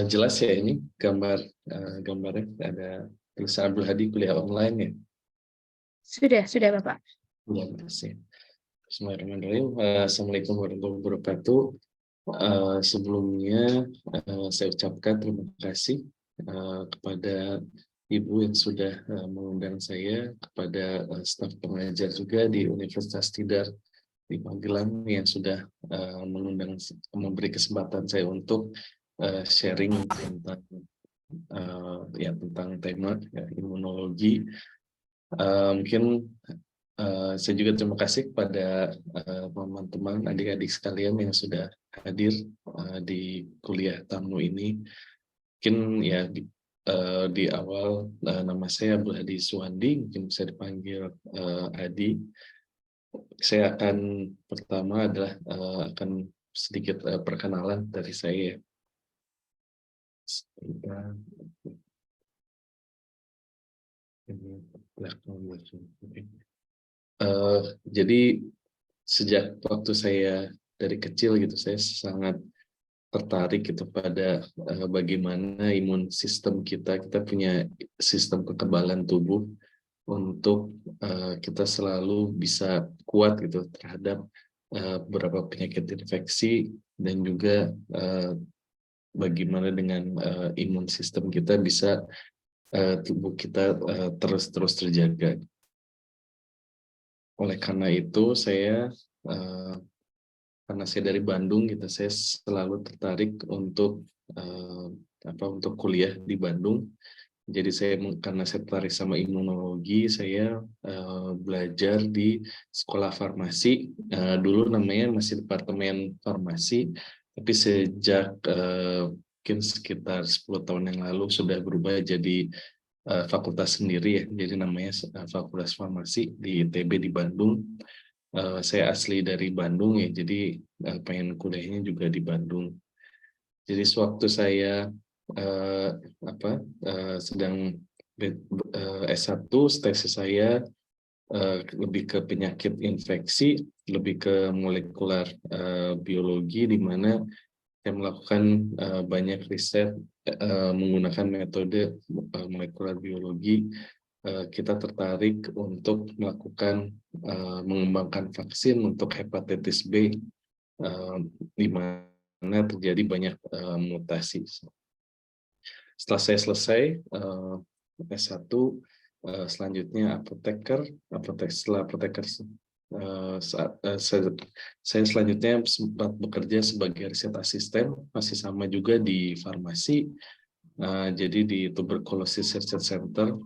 Jelas ya ini gambarnya ada tulisan Abdul Hadi kuliah online ya. Sudah Bapak. Ya, kasih. Bismillahirrahmanirrahim. Assalamualaikum warahmatullahi wabarakatuh. Sebelumnya saya ucapkan terima kasih kepada Ibu yang sudah mengundang saya, kepada staf pengajar juga di Universitas Tidar di Magelang yang sudah memberi kesempatan saya untuk sharing tentang tentang tema imunologi. Mungkin saya juga terima kasih kepada teman-teman, adik-adik sekalian yang sudah hadir di kuliah tamu ini. Mungkin ya di awal nama saya Abdul Hadi Suwandi, mungkin bisa dipanggil Adi. Saya akan pertama adalah akan sedikit perkenalan dari saya. Jadi sejak waktu saya dari kecil gitu, saya sangat tertarik gitu pada bagaimana imun sistem kita punya sistem kekebalan tubuh untuk kita selalu bisa kuat gitu terhadap beberapa penyakit infeksi, dan juga bagaimana dengan imun sistem kita bisa tubuh kita terus terjaga. Oleh karena itu karena saya dari Bandung gitu, saya selalu tertarik untuk kuliah di Bandung. Jadi karena saya tertarik sama imunologi, saya belajar di sekolah farmasi. Dulu namanya masih departemen farmasi, tapi sejak mungkin sekitar 10 tahun yang lalu sudah berubah jadi fakultas sendiri ya. Jadi namanya Fakultas Farmasi di ITB di Bandung. Saya asli dari Bandung ya, jadi pengen kuliahnya juga di Bandung. Jadi sewaktu saya sedang S1, tesis saya lebih ke penyakit infeksi, lebih ke molekular biologi, di mana saya melakukan banyak riset menggunakan metode molekular biologi. Kita tertarik untuk melakukan mengembangkan vaksin untuk hepatitis B, di mana terjadi banyak mutasi. Setelah saya selesai S1, selanjutnya setelah apoteker saya selanjutnya sempat bekerja sebagai riset asisten, masih sama juga di farmasi. Jadi di Tuberculosis Research Center,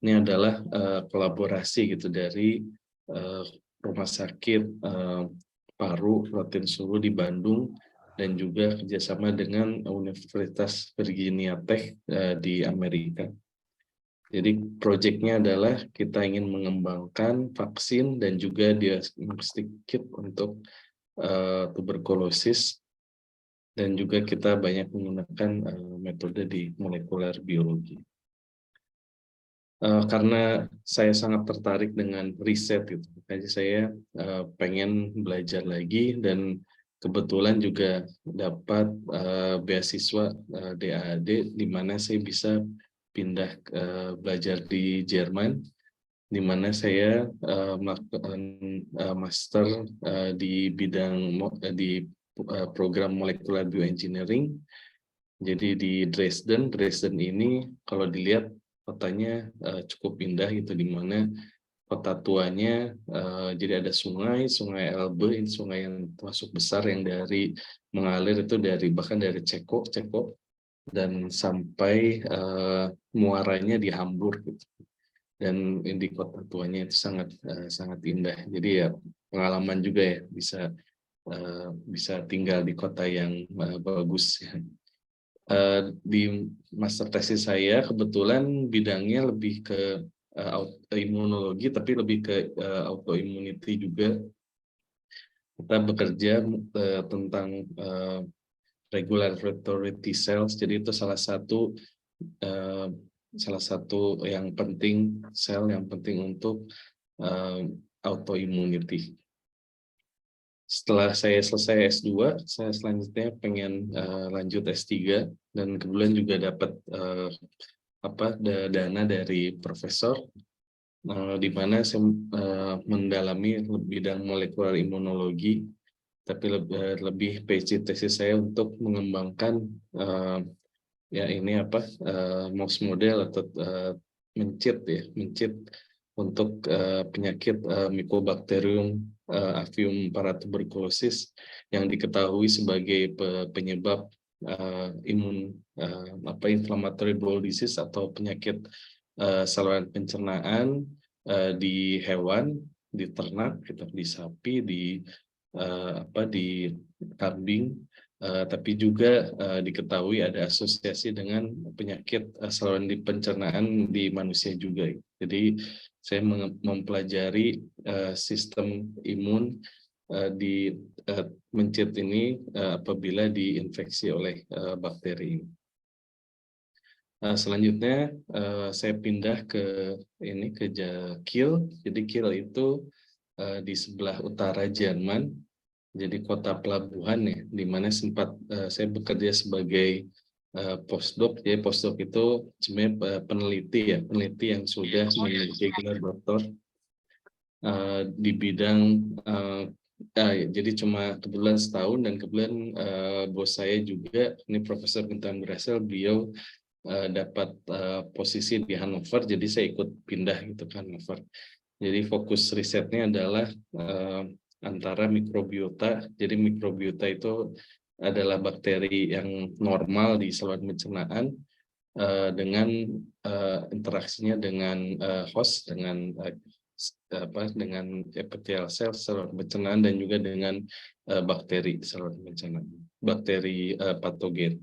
ini adalah kolaborasi gitu dari Rumah Sakit Paru Rotin Sulu di Bandung, dan juga kerjasama dengan Universitas Virginia Tech di Amerika. Jadi proyeknya adalah kita ingin mengembangkan vaksin dan juga diagnostik kit untuk tuberkulosis, dan juga kita banyak menggunakan metode di molekular biologi. Karena saya sangat tertarik dengan riset gitu, jadi saya pengen belajar lagi, dan kebetulan juga dapat beasiswa DAAD, di mana saya bisa pindah belajar di Jerman, di mana saya melakukan master di bidang program molecular bioengineering. Jadi di Dresden ini kalau dilihat kotanya cukup indah gitu, di mana kota tuanya jadi ada sungai Elbe, ini sungai yang termasuk besar yang mengalir itu bahkan dari Ceko dan sampai muaranya di Hamburg gitu. Dan di kota tuanya itu sangat indah. Jadi ya pengalaman juga ya, bisa tinggal di kota yang bagus ya. Di master tesis saya kebetulan bidangnya lebih ke imunologi, tapi lebih ke autoimmunity juga. Kita bekerja tentang regulatory T cells, jadi itu salah satu yang penting, sel yang penting untuk autoimmunity. setelah saya selesai S2, saya selanjutnya pengen lanjut S3 dan kebetulan juga dapat dana dari profesor di mana saya mendalami bidang molekular imunologi, tapi lebih PhD tesis saya untuk mengembangkan mouse model atau mencit untuk penyakit Mycobacterium avium paratuberculosis yang diketahui sebagai penyebab inflammatory bowel disease atau penyakit saluran pencernaan di hewan, di ternak, di sapi, di kambing, tapi juga diketahui ada asosiasi dengan penyakit saluran di pencernaan di manusia juga. Jadi saya mempelajari sistem imun di mencit ini apabila diinfeksi oleh bakteri ini. Selanjutnya saya pindah ke Kiel. Jadi Kiel itu di sebelah utara Jerman, jadi kota pelabuhan ya, di mana sempat saya bekerja sebagai postdoc. Jadi postdoc itu sebenarnya peneliti yang sudah memiliki gelar doktor di bidang jadi cuma kebetulan setahun, dan kebetulan bos saya juga ini Profesor Bintang Grasel, beliau dapat posisi di Hannover, jadi saya ikut pindah gitu ke Hannover. Jadi fokus risetnya adalah antara mikrobiota. Jadi mikrobiota itu adalah bakteri yang normal di saluran pencernaan dengan interaksinya dengan host, dengan epithelial cell saluran pencernaan, dan juga dengan bakteri saluran pencernaan, bakteri patogen.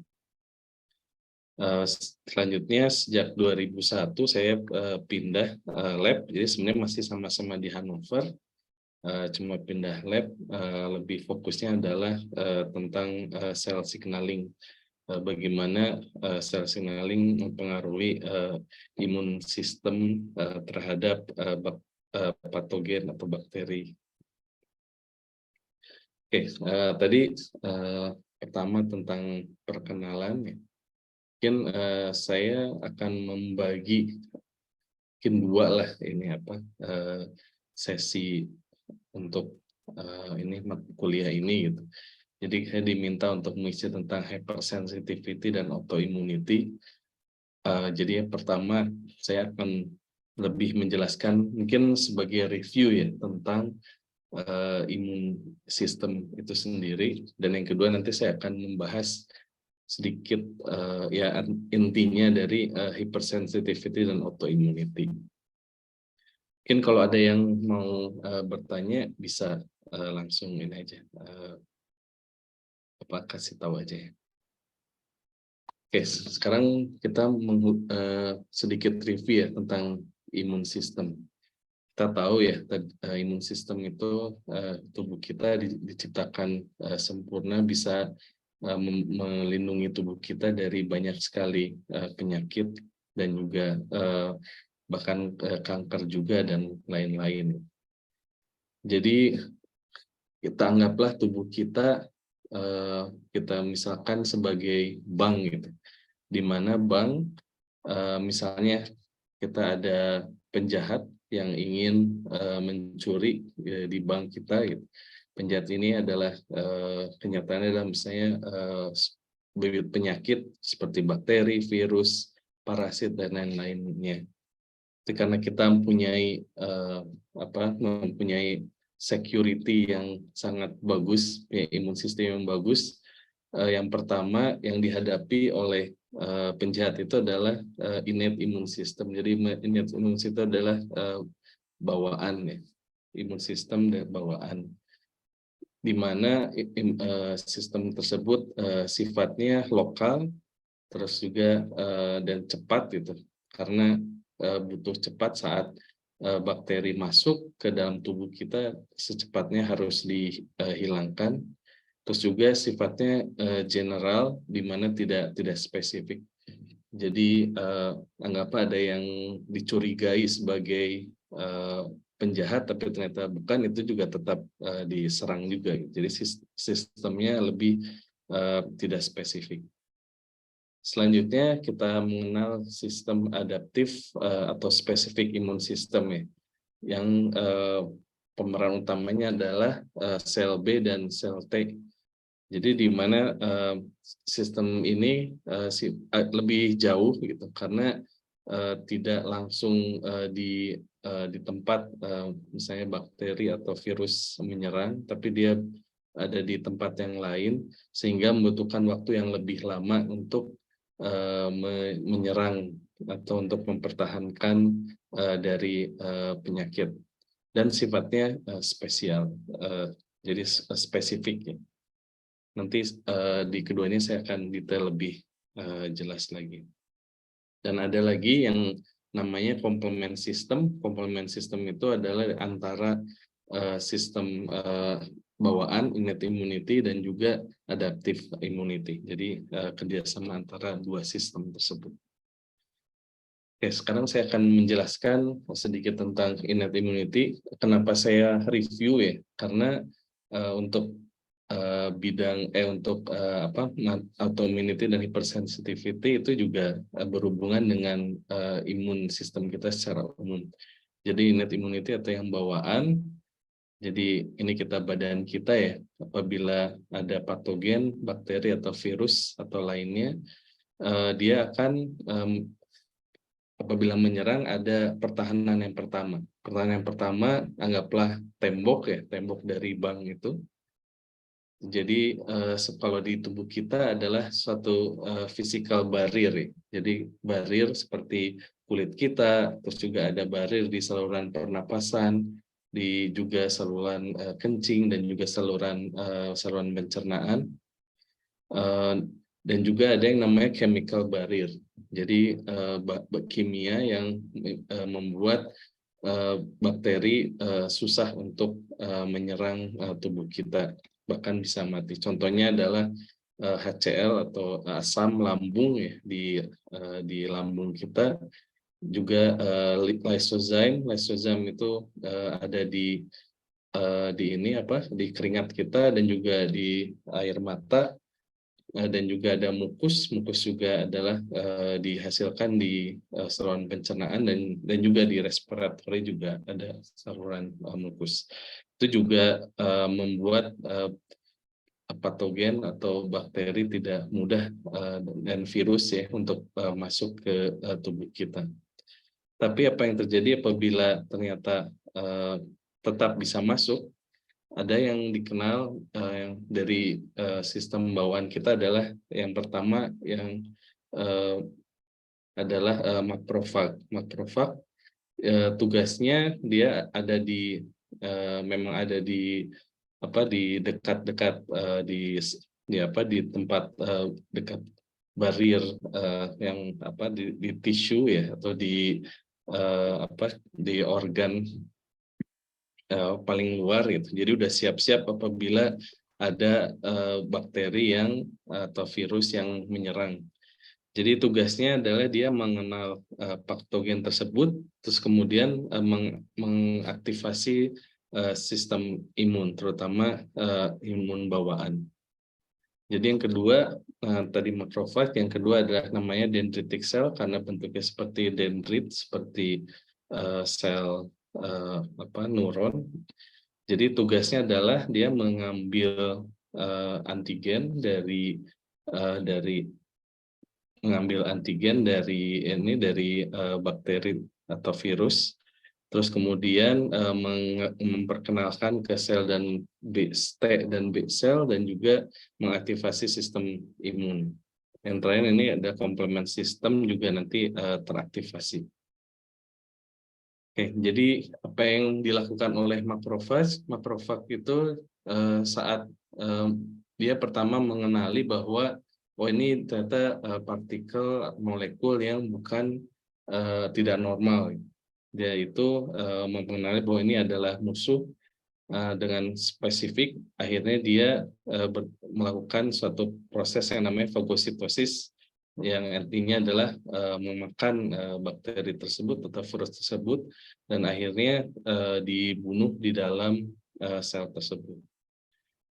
Selanjutnya sejak 2001 saya pindah lab, jadi sebenarnya masih sama-sama di Hannover, cuma pindah lab, lebih fokusnya adalah tentang cell signaling, bagaimana cell signaling mempengaruhi imun sistem terhadap patogen atau bakteri. Oke, tadi pertama tentang perkenalan ya. Mungkin saya akan membagi dua lah sesi untuk kuliah ini gitu. Jadi saya diminta untuk mengisi tentang hypersensitivity dan autoimmunity. Jadi yang pertama saya akan lebih menjelaskan mungkin sebagai review ya tentang imun sistem itu sendiri, dan yang kedua nanti saya akan membahas sedikit intinya dari hypersensitivity dan autoimmunity. Mungkin kalau ada yang mau bertanya bisa langsung ini aja kasih tahu aja ya. Oke, sekarang kita sedikit review ya tentang imun sistem. Kita tahu ya imun sistem itu tubuh kita diciptakan sempurna, bisa melindungi tubuh kita dari banyak sekali penyakit dan juga bahkan kanker juga dan lain-lain. Jadi kita anggaplah tubuh kita misalkan sebagai bank gitu, di mana bank misalnya kita ada penjahat yang ingin mencuri di bank kita gitu. Penjahat ini adalah kenyataannya adalah misalnya bibit penyakit seperti bakteri, virus, parasit, dan lain-lainnya. Itu karena kita mempunyai security yang sangat bagus, ya, imun sistem yang bagus. Yang pertama yang dihadapi oleh penjahat itu adalah innate immune system. Jadi innate immune system adalah bawaan ya, imun sistem dan bawaan, di mana sistem tersebut sifatnya lokal, terus juga dan cepat gitu, karena butuh cepat saat bakteri masuk ke dalam tubuh kita, secepatnya harus dihilangkan. Terus juga sifatnya general, di mana tidak spesifik. Jadi anggap ada yang dicurigai sebagai penjahat tapi ternyata bukan, itu juga tetap diserang juga. Jadi sistemnya lebih tidak spesifik. Selanjutnya kita mengenal sistem adaptif atau spesifik imun sistem ya, yang pemeran utamanya adalah sel B dan sel T. Jadi di mana sistem ini lebih jauh gitu, karena tidak langsung di tempat misalnya bakteri atau virus menyerang, tapi dia ada di tempat yang lain sehingga membutuhkan waktu yang lebih lama untuk menyerang atau untuk mempertahankan dari penyakit, dan sifatnya spesial, jadi spesifik ya. Nanti di kedua ini saya akan detail lebih jelas lagi. Dan ada lagi yang namanya komplement system. Komplement system itu adalah antara sistem bawaan innate immunity dan juga adaptive immunity. Jadi kerjasama antara dua sistem tersebut. Oke, sekarang saya akan menjelaskan sedikit tentang innate immunity. Kenapa saya review ya? Karena untuk untuk autoimmunity dan hypersensitivity itu juga berhubungan dengan imun sistem kita secara umum. Jadi innate immunity atau yang bawaan. Jadi ini badan kita ya, apabila ada patogen, bakteri atau virus atau lainnya, dia akan apabila menyerang ada pertahanan yang pertama. Pertahanan yang pertama anggaplah tembok ya, tembok dari bank itu. Jadi kalau di tubuh kita adalah suatu physical barrier ya. Jadi barrier seperti kulit kita, terus juga ada barrier di saluran pernapasan, di juga saluran kencing dan juga saluran pencernaan, dan juga ada yang namanya chemical barrier. Jadi kimia yang membuat bakteri susah untuk menyerang tubuh kita, bahkan bisa mati. Contohnya adalah HCl atau asam lambung ya, di lambung kita. Juga lysozyme itu ada di keringat kita dan juga di air mata, dan juga ada mukus juga adalah dihasilkan di saluran pencernaan dan juga di respiratory juga ada saluran mukus. Itu juga membuat patogen atau bakteri tidak mudah dan virus ya untuk masuk ke tubuh kita. Tapi apa yang terjadi apabila ternyata tetap bisa masuk? Ada yang dikenal yang dari sistem bawaan kita adalah yang pertama yang adalah makrofag. Makrofag tugasnya dia ada memang ada di dekat-dekat di tempat dekat barrier yang di tisu ya, atau di organ paling luar gitu. Jadi udah siap-siap apabila ada bakteri atau virus yang menyerang. Jadi tugasnya adalah dia mengenal patogen tersebut, terus kemudian mengaktifasi sistem imun, terutama imun bawaan. Jadi yang kedua tadi makrofag, yang kedua adalah namanya dendritic cell karena bentuknya seperti dendrit, seperti sel neuron. Jadi tugasnya adalah dia mengambil antigen dari bakteri atau virus, terus kemudian memperkenalkan ke sel dan T dan B sel, dan juga mengaktifasi sistem imun. Yang terakhir ini ada komplement sistem juga nanti teraktivasi. Oke, jadi apa yang dilakukan oleh makrofag? Makrofag itu saat dia pertama mengenali bahwa ini ternyata partikel molekul yang bukan tidak normal. Dia itu mengenali bahwa ini adalah musuh dengan spesifik. Akhirnya dia melakukan suatu proses yang namanya fagositosis, yang artinya adalah memakan bakteri tersebut atau virus tersebut dan akhirnya dibunuh di dalam sel tersebut.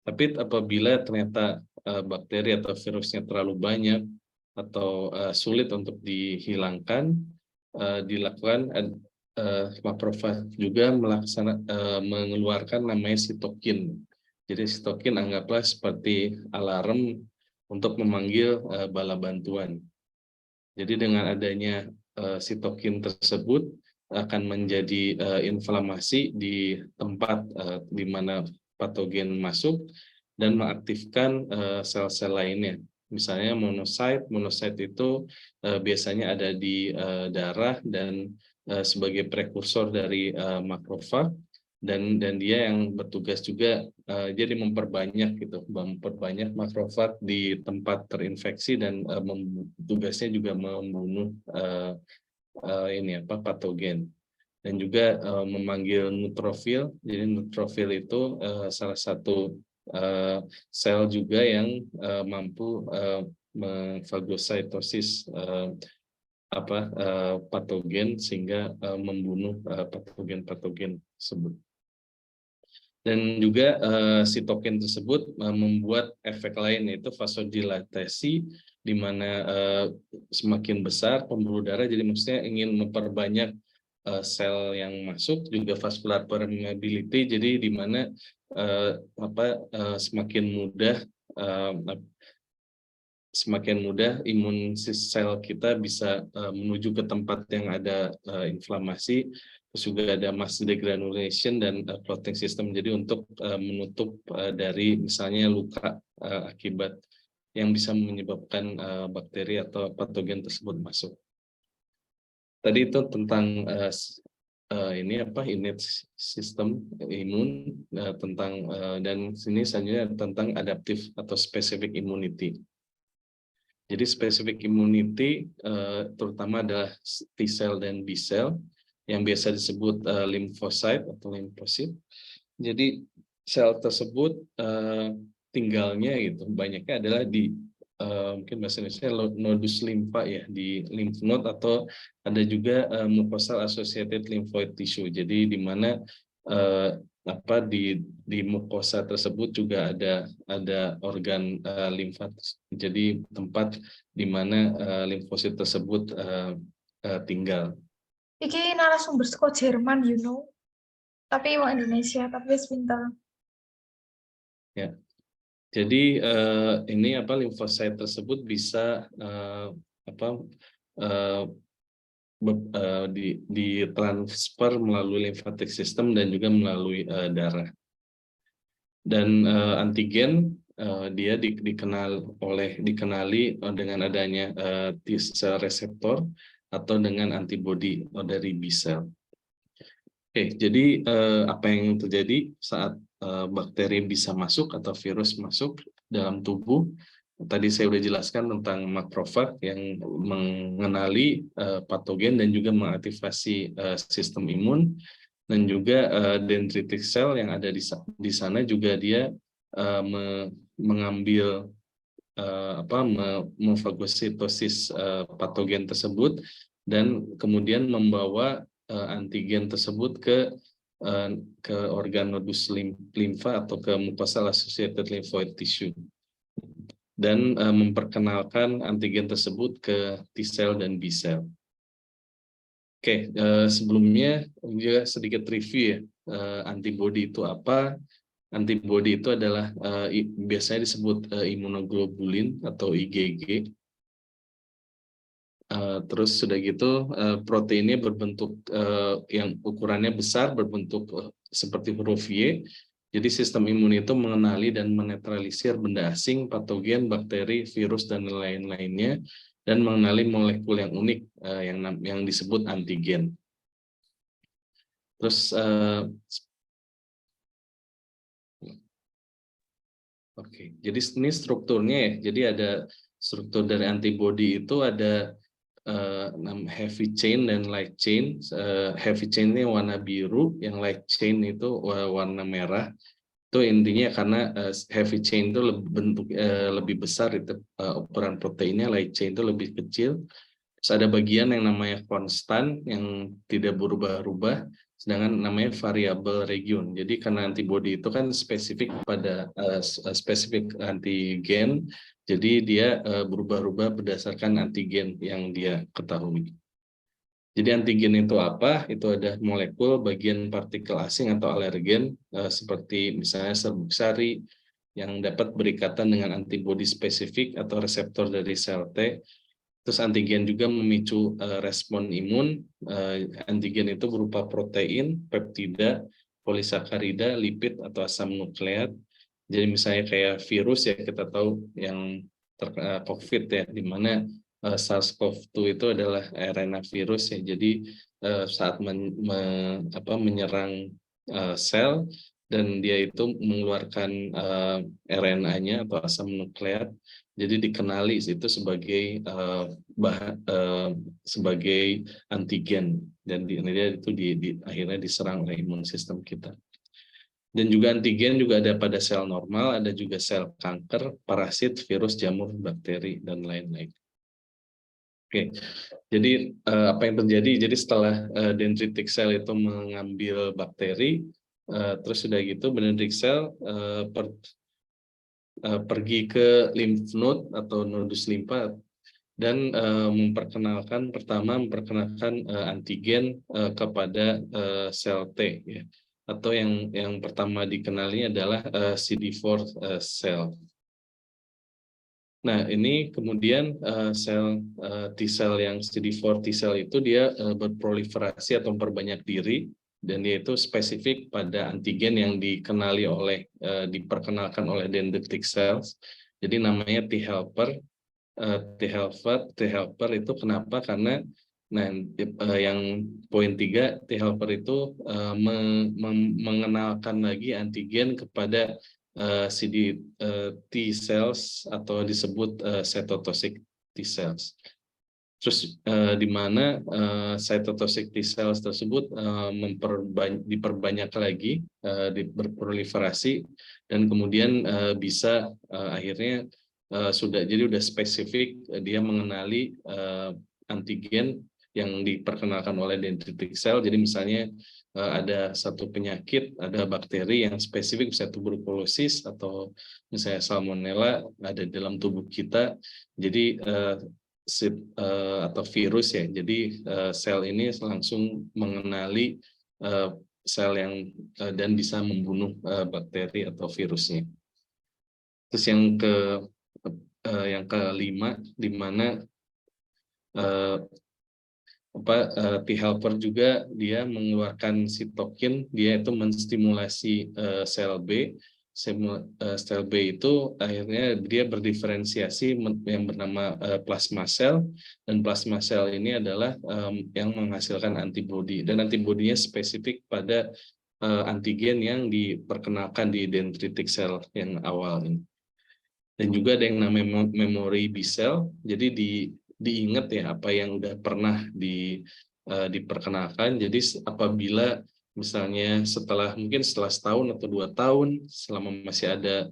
Tapi apabila ternyata bakteri atau virusnya terlalu banyak atau sulit untuk dihilangkan, dilakukan makrofag juga mengeluarkan namanya sitokin. Jadi sitokin anggaplah seperti alarm untuk memanggil bala bantuan. Jadi dengan adanya sitokin tersebut akan menjadi inflamasi di tempat di mana patogen masuk dan mengaktifkan sel-sel lainnya. Misalnya monosit itu biasanya ada di darah dan sebagai prekursor dari makrofag dan dia yang bertugas juga jadi memperbanyak makrofag di tempat terinfeksi dan tugasnya juga membunuh patogen dan juga memanggil neutrofil. Jadi neutrofil itu salah satu sel juga yang mampu memfagositosis patogen sehingga membunuh patogen-patogen tersebut. Dan juga sitokin tersebut membuat efek lain yaitu vasodilatasi di mana semakin besar pembuluh darah, jadi maksudnya ingin memperbanyak sel yang masuk, juga vascular permeability, jadi di mana semakin mudah imun sel kita bisa menuju ke tempat yang ada inflamasi. Terus juga ada mass degranulation dan clotting system, jadi untuk menutup dari misalnya luka akibat yang bisa menyebabkan bakteri atau patogen tersebut masuk. Tadi itu tentang innate system imun, tentang dan sini selanjutnya tentang adaptive atau specific immunity. Jadi specific immunity terutama adalah T cell dan B cell yang biasa disebut limfosit atau limfosit. Jadi sel tersebut tinggalnya banyaknya adalah di mungkin bahasa Indonesia nodus limfa ya, di lymph node, atau ada juga mucosal associated lymphoid tissue. Jadi di mana di mukosa tersebut juga ada organ limfa. Jadi tempat di mana limfosit tersebut tinggal. Iki narasumber saka Jerman, tapi wong Indonesia, tapi wis pinter. Ya. Jadi ini limfosit tersebut bisa ditransfer melalui lymphatic system dan juga melalui darah. Dan antigen dia dikenali dengan adanya T cell reseptor atau dengan antibodi dari B cell. Oke, jadi apa yang terjadi saat bakteri bisa masuk atau virus masuk dalam tubuh? Tadi saya sudah jelaskan tentang makrofag yang mengenali patogen dan juga mengaktifasi sistem imun, dan juga dendritic cell yang ada di sana juga dia mengambil memfagositosis patogen tersebut dan kemudian membawa antigen tersebut ke organ nodus limfa atau ke mucosal associated lymphoid tissue dan memperkenalkan antigen tersebut ke T cell dan B cell. Oke, sebelumnya juga sedikit review ya, antibodi itu apa? Antibodi itu adalah biasanya disebut imunoglobulin atau IgG. Terus sudah gitu proteinnya berbentuk yang ukurannya besar, berbentuk seperti huruf Y. Jadi sistem imun itu mengenali dan menetralisir benda asing, patogen, bakteri, virus dan lain-lainnya, dan mengenali molekul yang unik yang disebut antigen. Terus oke, jadi ini strukturnya ya. Jadi ada struktur dari antibodi itu ada heavy chain dan light chain. Heavy chain ini warna biru, yang light chain itu warna merah. Itu Itu intinya karena heavy chain itu lebih besar, itu ukuran proteinnya, light chain itu lebih kecil. Terus ada bagian yang namanya konstan yang tidak berubah-ubah, sedangkan namanya variabel region. Jadi karena antibody itu kan spesifik pada spesifik antigen, jadi dia berubah-ubah berdasarkan antigen yang dia ketahui. Jadi antigen itu apa? Itu ada molekul bagian partikel asing atau alergen seperti misalnya serbuk sari yang dapat berikatan dengan antibodi spesifik atau reseptor dari sel T. Terus antigen juga memicu respon imun. Antigen itu berupa protein, peptida, polisakarida, lipid atau asam nukleat. Jadi misalnya kayak virus ya, kita tahu yang COVID ya, di mana SARS-CoV-2 itu adalah RNA virus ya. Jadi saat menyerang sel dan dia itu mengeluarkan RNA-nya atau asam nukleat, jadi dikenali itu sebagai sebagai antigen, dan dia itu akhirnya diserang oleh imun sistem kita. Dan juga antigen juga ada pada sel normal, ada juga sel kanker, parasit, virus, jamur, bakteri, dan lain-lain. Oke, jadi apa yang terjadi? Jadi setelah dendritic cell itu mengambil bakteri, terus sudah gitu dendritic cell pergi ke lymph node atau nodus limpa dan memperkenalkan antigen kepada sel T ya. Atau yang pertama dikenali adalah CD4 cell. Nah, ini kemudian sel T-cell yang CD4 T-cell itu dia berproliferasi atau memperbanyak diri, dan dia itu spesifik pada antigen yang diperkenalkan oleh dendritic cells. Jadi namanya T helper. T helper itu kenapa? Karena yang poin 3, T helper itu mengenalkan lagi antigen kepada CD T cells atau disebut cytotoxic T cells. Terus di mana cytotoxic T cells tersebut diperbanyak lagi, berproliferasi, dan kemudian bisa akhirnya sudah spesifik, dia mengenali antigen yang diperkenalkan oleh dendritic cell. Jadi misalnya ada satu penyakit, ada bakteri yang spesifik, misalnya tuberkulosis atau misalnya salmonella ada di dalam tubuh kita. Jadi atau virus ya. Jadi sel ini langsung mengenali sel yang dan bisa membunuh bakteri atau virusnya. Terus yang kelima, di mana T helper juga dia mengeluarkan sitokin, dia itu menstimulasi sel B. Sel B itu akhirnya dia berdiferensiasi yang bernama plasma sel, dan plasma sel ini adalah yang menghasilkan antibodi, dan antibodinya spesifik pada antigen yang diperkenalkan di dendritic cell yang awal ini. Dan juga ada yang namanya memory B cell. Jadi diingat ya apa yang udah pernah diperkenalkan. Jadi apabila misalnya mungkin setelah setahun atau 2 tahun, selama masih ada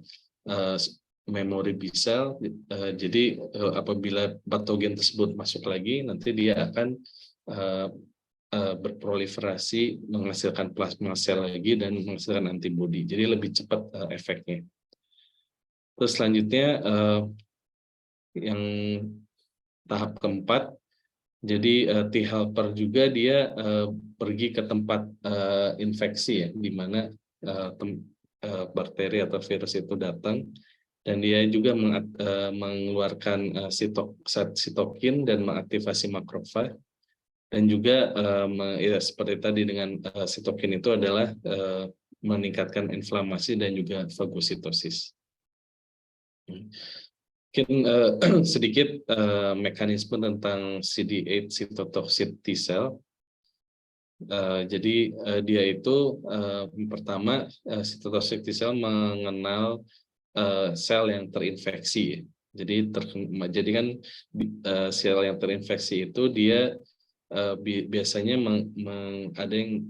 memory B cell, jadi apabila patogen tersebut masuk lagi, nanti dia akan berproliferasi, menghasilkan plasma sel lagi dan menghasilkan antibodi. Jadi lebih cepat efeknya. Terus selanjutnya yang tahap keempat, jadi T helper juga dia pergi ke tempat infeksi ya, di mana bakteri atau virus itu datang, dan dia juga mengeluarkan sitokin dan mengaktifasi makrofag, dan juga ya, seperti tadi dengan sitokin itu adalah meningkatkan inflamasi dan juga fagositosis. Mungkin sedikit mekanisme tentang CD8 cytotoxic T cell. Jadi dia itu pertama, cytotoxic T cell mengenal sel yang terinfeksi. Jadi kan sel yang terinfeksi itu dia biasanya ada yang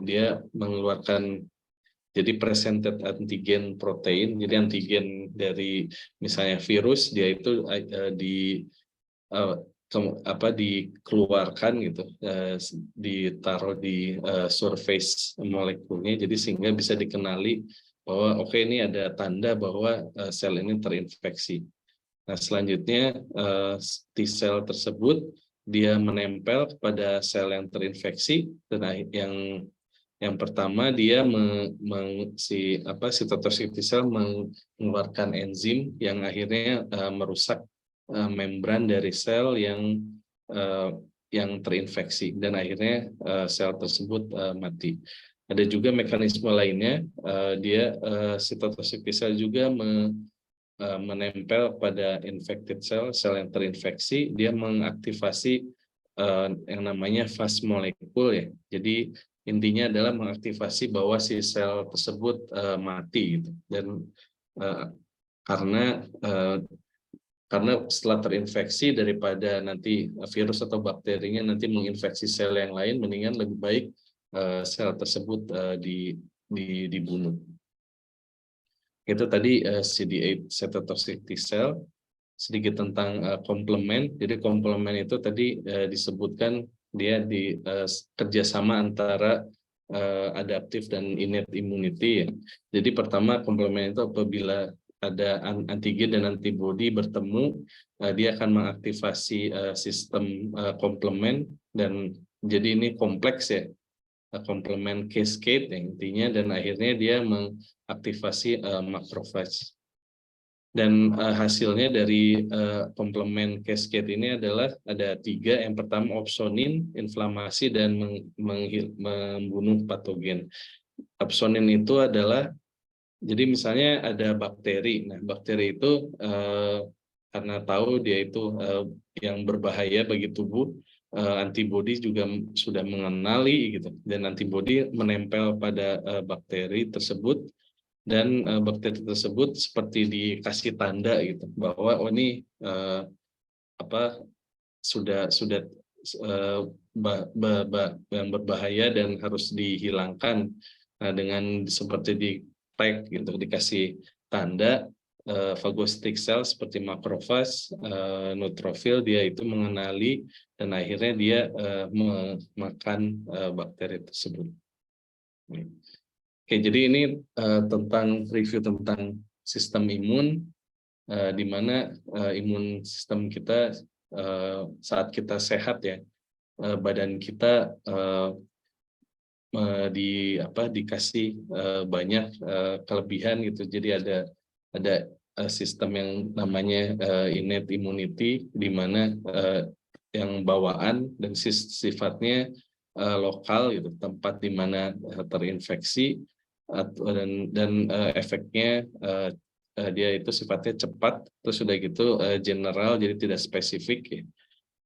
dia mengeluarkan Jadi presented antigen protein, jadi antigen dari misalnya virus dia itu dikeluarkan gitu, ditaruh di surface molekulnya, jadi sehingga bisa dikenali bahwa oke, ini ada tanda bahwa sel ini terinfeksi. Nah, selanjutnya T-sel tersebut dia menempel kepada sel yang terinfeksi, dan yang pertama dia sitotoxic T-sel mengeluarkan enzim yang akhirnya merusak membran dari sel yang terinfeksi, dan akhirnya sel tersebut mati. Ada juga mekanisme lainnya, sitotoxic T-sel juga menempel pada infected sel yang terinfeksi, dia mengaktifasi yang namanya fast molecule ya. Jadi intinya adalah mengaktifasi bahwa si sel tersebut mati gitu. Dan karena setelah terinfeksi, daripada nanti virus atau bakterinya nanti menginfeksi sel yang lain, mendingan lebih baik sel tersebut dibunuh. Itu tadi CD8 cytotoxic T-cell. Sedikit tentang komplement. Jadi komplement itu tadi disebutkan dia di kerjasama antara adaptif dan innate immunity ya. Jadi pertama, komplement itu apabila ada antigen dan antibodi bertemu, dia akan mengaktifasi sistem komplement, dan jadi ini kompleks ya, komplement cascade ya, intinya, dan akhirnya dia mengaktifasi makrofage. Dan hasilnya dari komplement cascade ini adalah ada 3. Yang pertama opsonin, inflamasi, dan membunuh patogen. Opsonin itu adalah, jadi misalnya ada bakteri. Nah, bakteri itu karena tahu dia itu yang berbahaya bagi tubuh, antibodi juga sudah mengenali gitu, dan antibodi menempel pada bakteri tersebut, dan bakteri tersebut seperti dikasih tanda gitu bahwa ini sudah yang berbahaya dan harus dihilangkan. Nah, dengan seperti di tag gitu, dikasih tanda, phagocytic cell seperti makrofas, neutrofil, dia itu mengenali dan akhirnya dia memakan bakteri tersebut. Oke, jadi ini tentang review tentang sistem imun, di mana imun sistem kita saat kita sehat ya, badan kita dikasih banyak kelebihan gitu. Jadi ada sistem yang namanya innate immunity, di mana yang bawaan dan sifatnya lokal gitu, tempat di mana terinfeksi, dan efeknya dia itu sifatnya cepat, terus sudah gitu general, jadi tidak spesifik ya.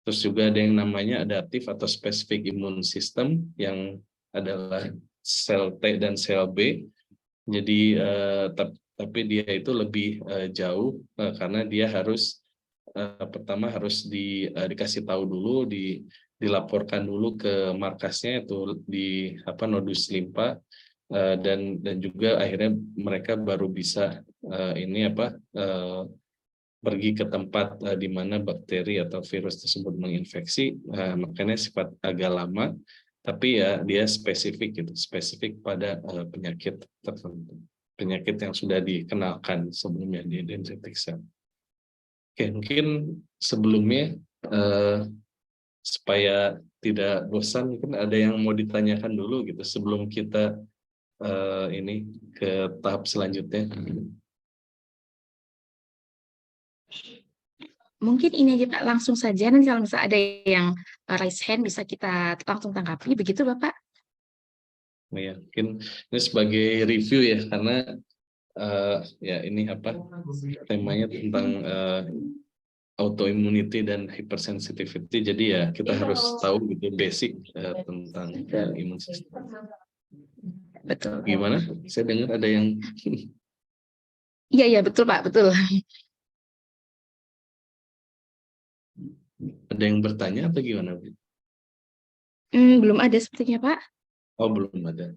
Terus juga ada yang namanya adaptif atau spesifik imun system, yang adalah sel T dan sel B. Jadi tapi dia itu lebih jauh, karena dia harus pertama harus dikasih tahu dulu, dilaporkan dulu ke markasnya, itu di nodus limpa, dan juga akhirnya mereka baru bisa pergi ke tempat di mana bakteri atau virus tersebut menginfeksi. Makanya sifat agak lama, tapi ya dia spesifik gitu, spesifik pada penyakit tertentu, penyakit yang sudah dikenalkan sebelumnya di dendritic cell. Oke, mungkin sebelumnya supaya tidak bosan, mungkin ada yang mau ditanyakan dulu gitu sebelum kita ini ke tahap selanjutnya. Mungkin ini aja Pak, langsung saja, nanti kalau misalnya ada yang raise hand bisa kita langsung tanggapi, begitu Bapak? Ya, mungkin ini sebagai review ya, karena ya ini temanya tentang autoimmunity dan hypersensitivity, jadi ya kita harus tahu gitu basic tentang imun sistem. Betul. Gimana? Saya dengar ada yang Iya betul Pak, betul. ada yang bertanya atau gimana? Belum ada sepertinya Pak. Oh, belum ada.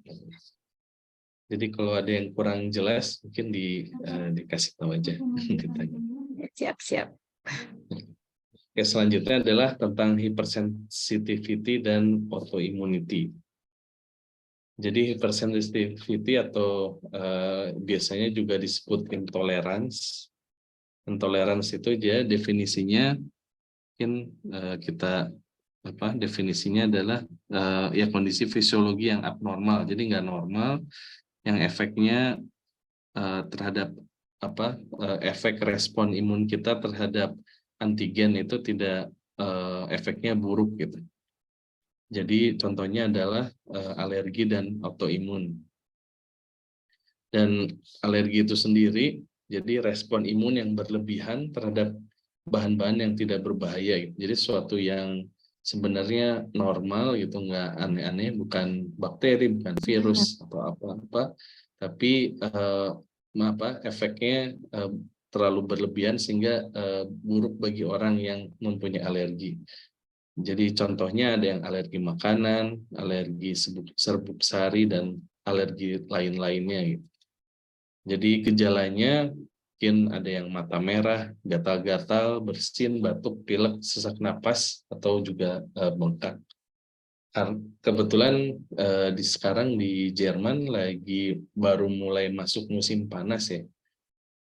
Jadi kalau ada yang kurang jelas mungkin dikasih tahu aja. Ditanya. Siap-siap. Oke, selanjutnya adalah tentang hypersensitivity dan autoimmunity. Jadi hypersensitivity atau biasanya juga disebut intolerance. Intolerance itu dia definisinya mungkin definisinya adalah ya kondisi fisiologi yang abnormal. Jadi nggak normal yang efeknya terhadap efek respon imun kita terhadap antigen itu tidak efeknya buruk gitu. Jadi contohnya adalah alergi dan autoimun. Dan alergi itu sendiri jadi respon imun yang berlebihan terhadap bahan-bahan yang tidak berbahaya gitu. Jadi sesuatu yang sebenarnya normal gitu, nggak aneh-aneh, bukan bakteri, bukan virus atau apa-apa, tapi efeknya terlalu berlebihan sehingga buruk bagi orang yang mempunyai alergi. Jadi contohnya ada yang alergi makanan, alergi serbuk sari, dan alergi lain-lainnya gitu. Jadi gejalanya mungkin ada yang mata merah, gatal-gatal, bersin, batuk, pilek, sesak napas, atau juga bengkak. Kebetulan sekarang di Jerman lagi baru mulai masuk musim panas ya.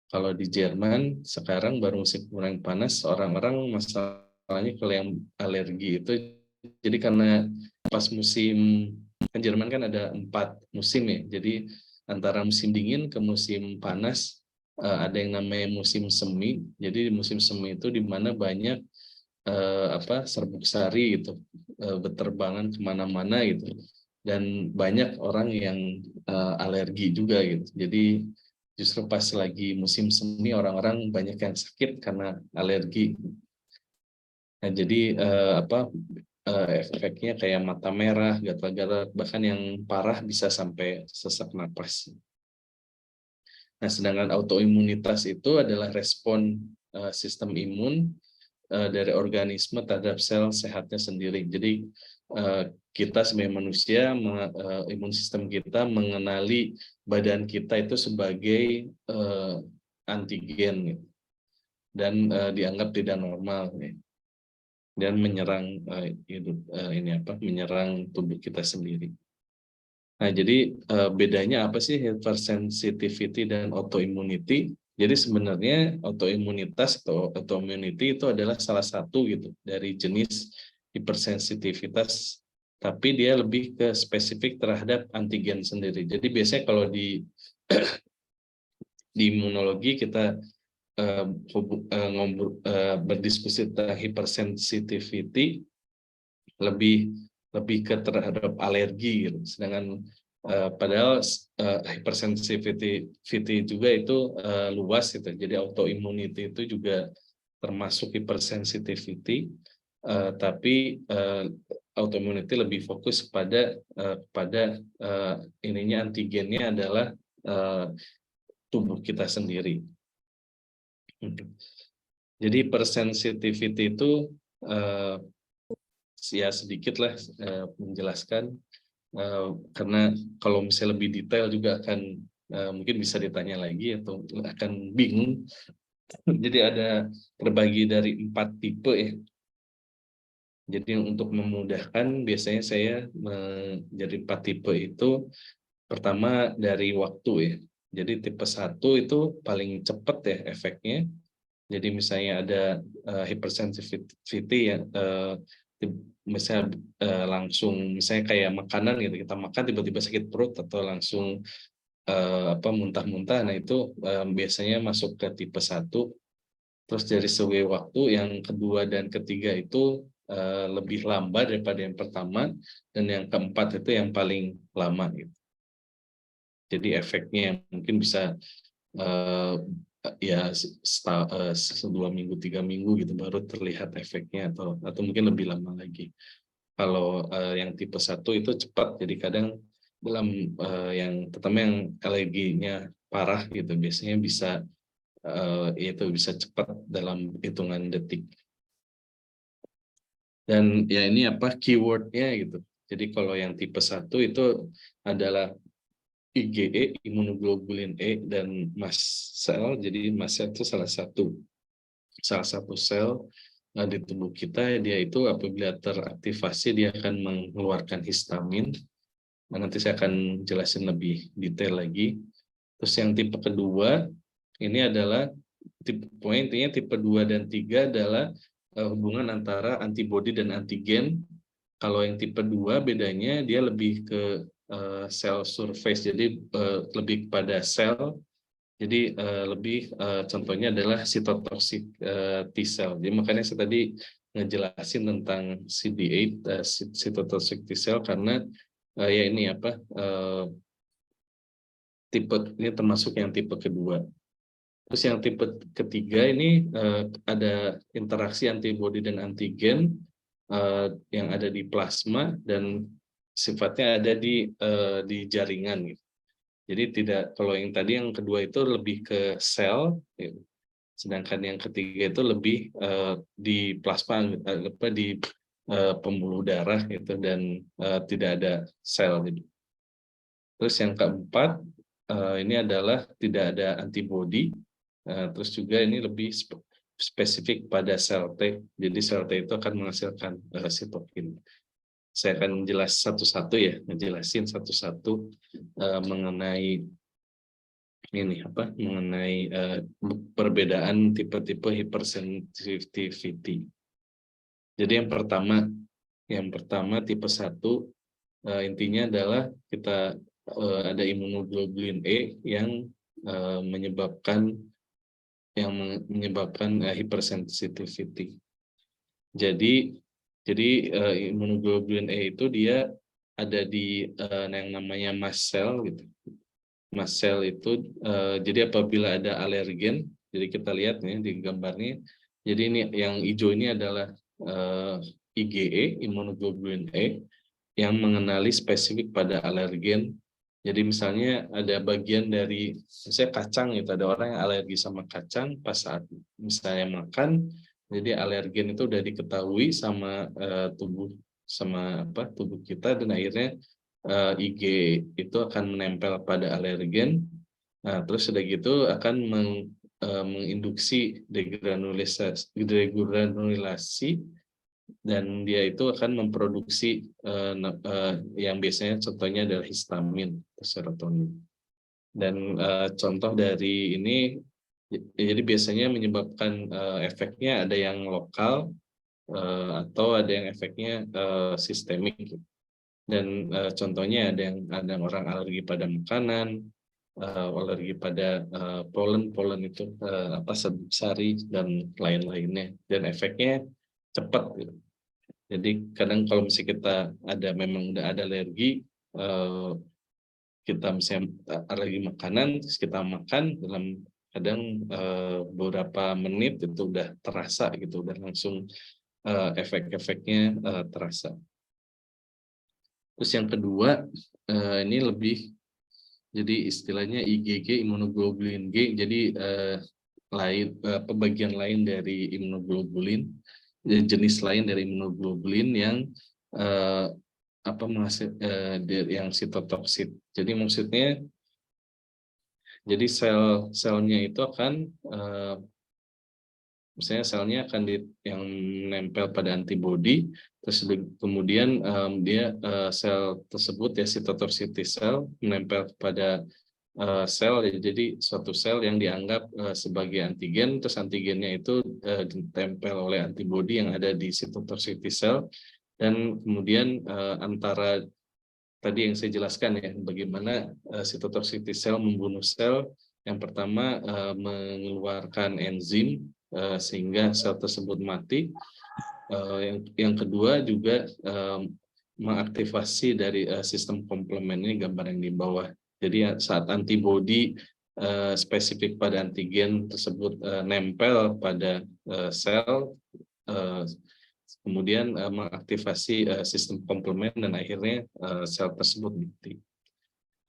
Kalau di Jerman sekarang baru musim mulai panas, orang-orang masalahnya kalau yang alergi itu, jadi karena pas musim, kan Jerman kan ada 4 musim ya, jadi antara musim dingin ke musim panas ada yang namanya musim semi. Jadi di musim semi itu di mana banyak serbuk sari gitu, berterbangan kemana-mana gitu, dan banyak orang yang alergi juga gitu. Jadi justru pas lagi musim semi orang-orang banyak yang sakit karena alergi. Nah, jadi efeknya kayak mata merah, gatal-gatal, bahkan yang parah bisa sampai sesak napas. Nah, sedangkan autoimunitas itu adalah respon sistem imun dari organisme terhadap sel sehatnya sendiri. Jadi kita sebagai manusia, imun sistem kita mengenali badan kita itu sebagai antigen gitu, dan dianggap tidak normal gitu, dan menyerang menyerang tubuh kita sendiri. Nah, jadi bedanya apa sih hypersensitivity dan autoimmunity? Jadi sebenarnya autoimunitas atau autoimmunity itu adalah salah satu gitu dari jenis hipersensitivitas, tapi dia lebih ke spesifik terhadap antigen sendiri. Jadi biasanya kalau di imunologi kita berdiskusi tentang hypersensitivity lebih ke terhadap alergi gitu. Sedangkan padahal hypersensitivity juga itu luas gitu. Jadi autoimmunity itu juga termasuk hypersensitivity, tapi autoimmunity lebih fokus pada ininya, antigennya adalah tubuh kita sendiri. Jadi hypersensitivity itu ya sedikit lah menjelaskan, karena kalau misalnya lebih detail juga akan mungkin bisa ditanya lagi atau akan bingung. Jadi ada terbagi dari 4 tipe ya. Jadi untuk memudahkan biasanya saya menjadi 4 tipe itu, pertama dari waktu ya. Jadi tipe 1 itu paling cepat ya efeknya. Jadi misalnya ada hypersensitivity ya, misalnya langsung, misalnya kayak makanan gitu, kita makan tiba-tiba sakit perut atau langsung muntah-muntah, nah itu biasanya masuk ke tipe 1. Terus dari segi waktu yang kedua dan ketiga itu lebih lambat daripada yang pertama, dan yang keempat itu yang paling lama gitu. Jadi efeknya mungkin bisa ya 2 minggu 3 minggu gitu baru terlihat efeknya, atau mungkin lebih lama lagi. Kalau yang tipe 1 itu cepat, jadi kadang dalam yang terutama yang alerginya parah gitu biasanya bisa cepat dalam hitungan detik. Dan ya ini keywordnya gitu. Jadi kalau yang tipe 1 itu adalah IgE, imunoglobulin E, dan mast cell. Jadi mast cell itu salah satu sel di tubuh kita. Dia itu apabila teraktivasi dia akan mengeluarkan histamin. Nanti saya akan jelasin lebih detail lagi. Terus yang tipe kedua ini adalah intinya tipe 2 dan 3 adalah hubungan antara antibodi dan antigen. Kalau yang tipe 2 bedanya dia lebih ke sel surface, jadi lebih kepada sel. Jadi lebih contohnya adalah cytotoxic T cell. Jadi makanya saya tadi ngejelasin tentang CD8 cytotoxic T cell karena ya ini apa tipe ini termasuk yang tipe kedua. Terus yang tipe ketiga ini ada interaksi antibodi dan antigen yang ada di plasma dan sifatnya ada di jaringan gitu. Jadi tidak, kalau yang tadi yang kedua itu lebih ke sel, gitu. Sedangkan yang ketiga itu lebih di plasma, di pembuluh darah gitu, dan tidak ada sel gitu. Terus yang keempat ini adalah tidak ada antibodi. Terus juga ini lebih spesifik pada sel T. Jadi sel T itu akan menghasilkan sitokin. Saya akan jelas satu-satu ya, ngejelasin satu-satu mengenai ini apa? Mengenai perbedaan tipe-tipe hypersensitivity. Jadi yang pertama tipe 1 intinya adalah kita ada imunoglobulin E yang menyebabkan hypersensitivity. Jadi imunoglobulin E itu dia ada di yang namanya mast cell gitu. Mast cell itu jadi apabila ada alergen, jadi kita lihat nih di gambarnya. Jadi ini yang hijau ini adalah IgE, imunoglobulin E, yang mengenali spesifik pada alergen. Jadi misalnya ada bagian dari, misalnya kacang gitu, ada orang yang alergi sama kacang, pas saat misalnya makan, jadi alergen itu udah diketahui sama tubuh kita, dan akhirnya IG itu akan menempel pada alergen. Nah, terus sudah gitu akan menginduksi degranulasi, dan dia itu akan memproduksi yang biasanya contohnya adalah histamin atau serotonin. Dan contoh dari ini, jadi biasanya menyebabkan efeknya ada yang lokal atau ada yang efeknya sistemik. Dan contohnya ada yang orang alergi pada makanan, alergi pada polen itu sari dan lain-lainnya, dan efeknya cepat gitu. Jadi kadang kalau misalnya kita memang udah ada alergi, kita misalnya alergi makanan, terus kita makan dalam kadang beberapa menit itu udah terasa gitu, udah langsung efek-efeknya terasa. Terus yang kedua ini lebih, jadi istilahnya IgG, imunoglobulin G, jadi bagian lain dari imunoglobulin, jenis lain dari imunoglobulin yang yang sitotoksit. Jadi maksudnya, jadi sel-selnya itu akan misalnya selnya akan yang nempel pada antibodi, terus kemudian dia sel tersebut ya sitotoksit sel menempel pada sel, jadi suatu sel yang dianggap sebagai antigen, terus antigennya itu ditempel oleh antibodi yang ada di sitotoksit sel, dan kemudian antara tadi yang saya jelaskan ya, bagaimana sitotoksit sel membunuh sel. Yang pertama mengeluarkan enzim sehingga sel tersebut mati. Yang kedua juga mengaktifasi dari sistem komplement, ini gambar yang di bawah. Jadi saat antibodi spesifik pada antigen tersebut nempel pada sel, kemudian mengaktifasi sistem komplement, dan akhirnya sel tersebut mati.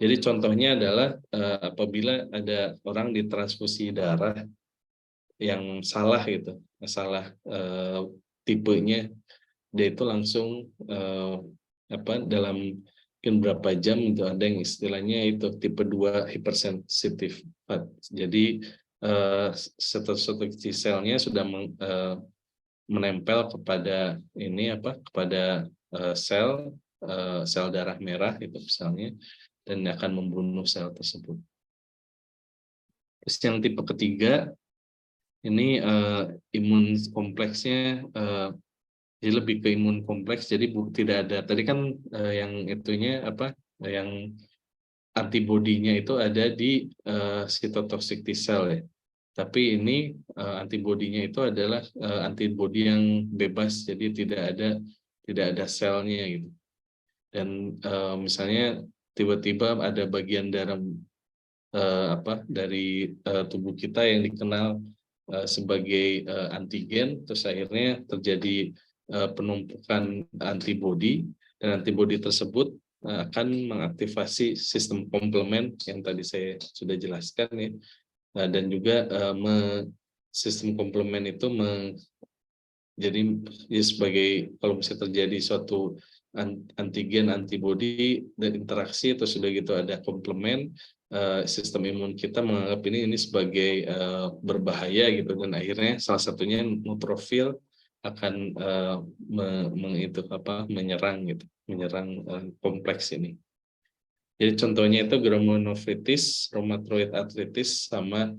Jadi contohnya adalah apabila ada orang ditransfusi darah yang salah gitu, salah tipenya, dia itu langsung dalam mungkin berapa jam itu ada yang istilahnya itu tipe 2 hypersensitive. Jadi setotoxic T-selnya sudah menempel kepada kepada sel darah merah itu misalnya, dan akan membunuh sel tersebut. Terus yang tipe ketiga ini imun kompleksnya jadi lebih ke imun kompleks, jadi tidak ada tadi kan yang itunya yang antibodinya itu ada di cytotoxic T-cell ya. Tapi ini antibodinya itu adalah antibodi yang bebas, jadi tidak ada selnya gitu. Dan misalnya tiba-tiba ada bagian dalam dari tubuh kita yang dikenal sebagai antigen, terus akhirnya terjadi penumpukan antibodi, dan antibodi tersebut akan mengaktifasi sistem komplement yang tadi saya sudah jelaskan ya. Dan juga sistem komplement itu jadi ya sebagai kalau misalnya terjadi suatu antigen antibodi dan interaksi, terus sudah gitu ada komplement, sistem imun kita menganggap ini sebagai berbahaya gitu, dan akhirnya salah satunya neutrofil akan menyerang kompleks ini. Jadi contohnya itu glomerulonefritis, rheumatoid arthritis, sama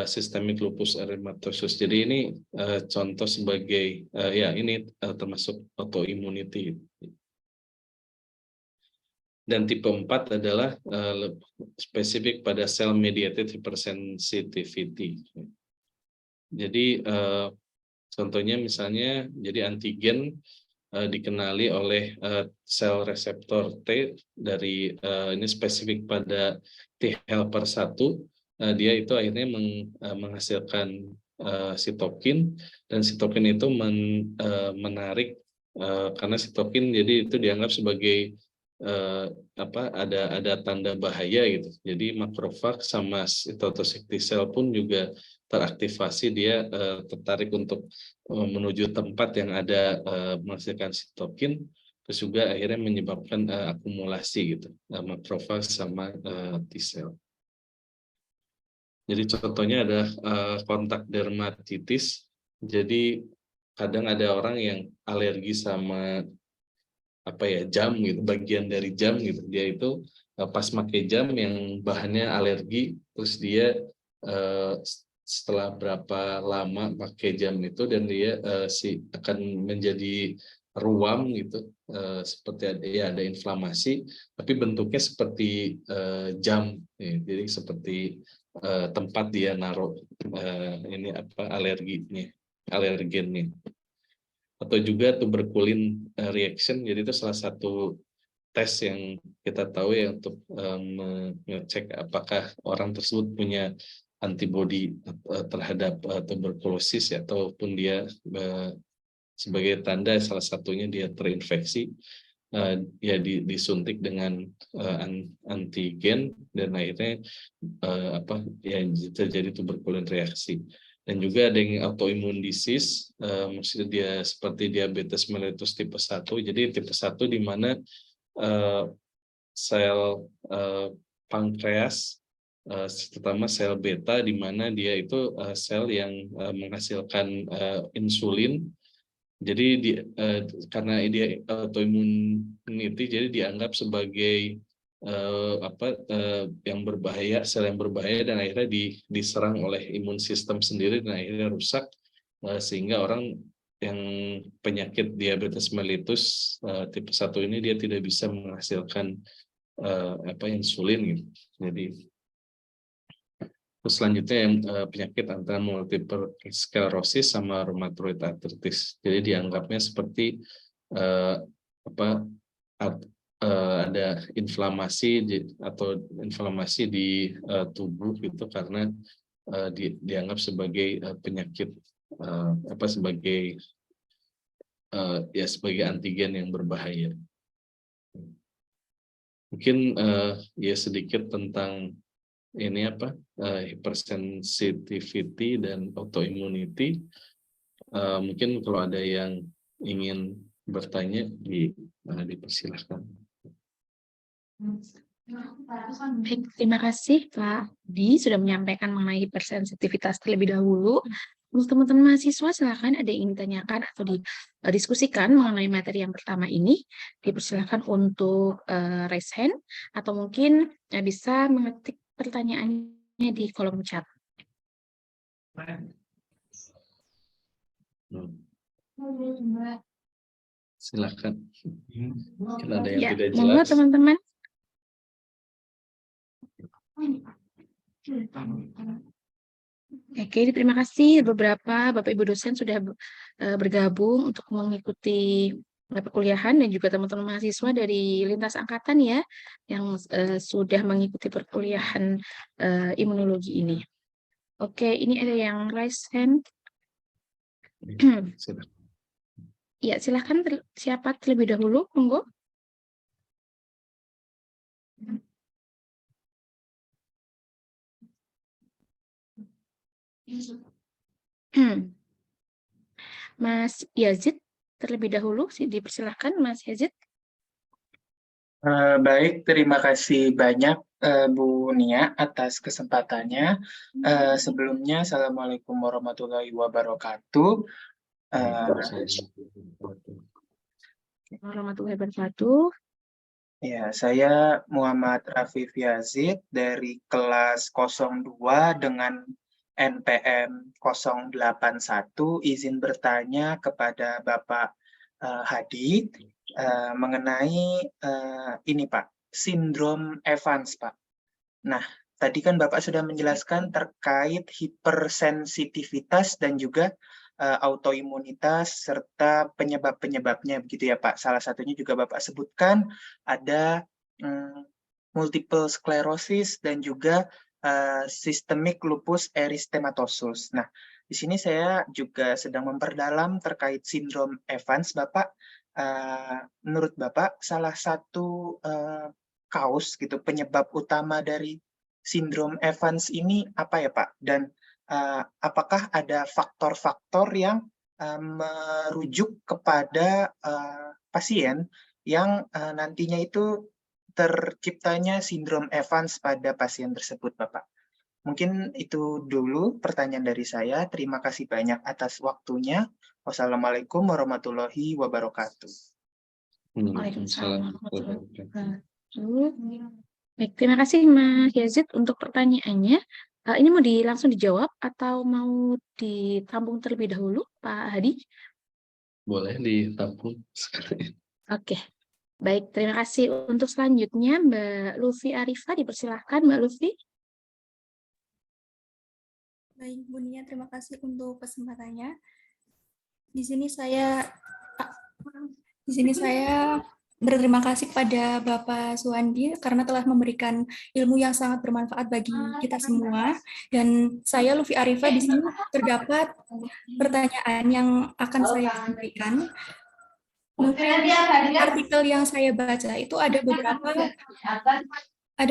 systemic lupus erythematosus. Jadi ini contoh sebagai ini termasuk autoimmunity. Dan tipe 4 adalah spesifik pada cell mediated hypersensitivity. Jadi contohnya misalnya jadi antigen dikenali oleh sel reseptor T dari ini spesifik pada T helper 1, dia itu akhirnya menghasilkan sitokin, dan sitokin itu menarik karena sitokin jadi itu dianggap sebagai ada tanda bahaya gitu. Jadi makrofag sama cytotoxic T-cell pun juga teraktivasi, dia tertarik untuk menuju tempat yang ada menghasilkan sitokin, terus juga akhirnya menyebabkan akumulasi gitu makrofag sama T-cell. Jadi contohnya ada kontak dermatitis. Jadi kadang ada orang yang alergi sama jam gitu, bagian dari jam gitu. Dia itu pas pakai jam yang bahannya alergi, terus dia setelah berapa lama pakai jam itu, dan dia akan menjadi ruam gitu, seperti ada inflamasi, tapi bentuknya seperti jam, jadi seperti tempat dia naruh alergennya. Atau juga tuberculin reaction, jadi itu salah satu tes yang kita tahu ya untuk mengecek apakah orang tersebut punya antibodi terhadap tuberkulosis, ataupun dia sebagai tanda salah satunya dia terinfeksi, ya disuntik dengan antigen, dan akhirnya terjadi tuberculin reaksi. Dan juga ada yang autoimmune disease, maksudnya dia seperti diabetes mellitus tipe 1. Jadi tipe 1 di mana sel pankreas, terutama sel beta, di mana dia itu sel yang menghasilkan insulin. Jadi karena dia autoimmunity, jadi dianggap sebagai yang berbahaya, sel yang berbahaya, dan akhirnya diserang oleh imun sistem sendiri, dan akhirnya rusak, sehingga orang yang penyakit diabetes mellitus tipe 1 ini dia tidak bisa menghasilkan insulin gitu. Jadi terus selanjutnya yang penyakit antara multiple sclerosis sama rheumatoid arthritis. Jadi dianggapnya seperti ada inflamasi di tubuh gitu, karena dianggap sebagai penyakit sebagai antigen yang berbahaya. Mungkin ya sedikit tentang ini hypersensitivity dan autoimmunity. Mungkin kalau ada yang ingin bertanya dipersilahkan. Baik, terima kasih Kak Di sudah menyampaikan mengenai hipersensitivitas terlebih dahulu. Untuk teman-teman mahasiswa, silakan ada yang ingin ditanyakan atau didiskusikan mengenai materi yang pertama ini, dipersilakan untuk raise hand atau mungkin bisa mengetik pertanyaannya di kolom chat. Silakan. Mungkin ada yang Ya, tidak monggo jelas. teman-teman. Oke, terima kasih beberapa Bapak Ibu dosen sudah bergabung untuk mengikuti perkuliahan dan juga teman-teman mahasiswa dari lintas angkatan ya yang sudah mengikuti perkuliahan imunologi ini. Oke, ini ada yang raise hand. Silakan. Ya, silakan siapa terlebih dahulu, monggo. Mas Yazid terlebih dahulu, dipersilahkan Mas Yazid. Baik, terima kasih banyak Bu Nia atas kesempatannya. Sebelumnya, Assalamualaikum warahmatullahi wabarakatuh. Warahmatullahi wabarakatuh. Ya, saya Muhammad Rafif Yazid dari kelas 02 dengan NPM 081. Izin bertanya kepada Bapak Hadi mengenai ini Pak, sindrom Evans Pak. Nah, tadi kan Bapak sudah menjelaskan terkait hipersensitivitas dan juga autoimunitas serta penyebab-penyebabnya begitu ya Pak. Salah satunya juga Bapak sebutkan ada multiple sclerosis dan juga systemic lupus erythematosus. Nah, di sini saya juga sedang memperdalam terkait sindrom Evans Bapak. Menurut Bapak salah satu kaus gitu penyebab utama dari sindrom Evans ini apa ya Pak? Dan apakah ada faktor-faktor yang merujuk kepada pasien yang nantinya itu terciptanya sindrom Evans pada pasien tersebut, Bapak? Mungkin itu dulu pertanyaan dari saya. Terima kasih banyak atas waktunya. Wassalamualaikum warahmatullahi wabarakatuh. Waalaikumsalam warahmatullahi wabarakatuh. Baik, terima kasih Mas Yazid untuk pertanyaannya. Ini mau langsung dijawab atau mau ditampung terlebih dahulu, Pak Hadi? Boleh ditampung sekali. Oke, baik. Terima kasih. Untuk selanjutnya, Mbak Lufi Arifah, dipersilahkan Mbak Lufi. Baik, Bu Nia, terima kasih untuk kesempatannya. Di sini saya berterima kasih kepada Bapak Suwandi karena telah memberikan ilmu yang sangat bermanfaat bagi kita semua. Dan saya Lufi Arifah di sini terdapat pertanyaan yang akan saya sampaikan. Mungkin artikel yang saya baca itu ada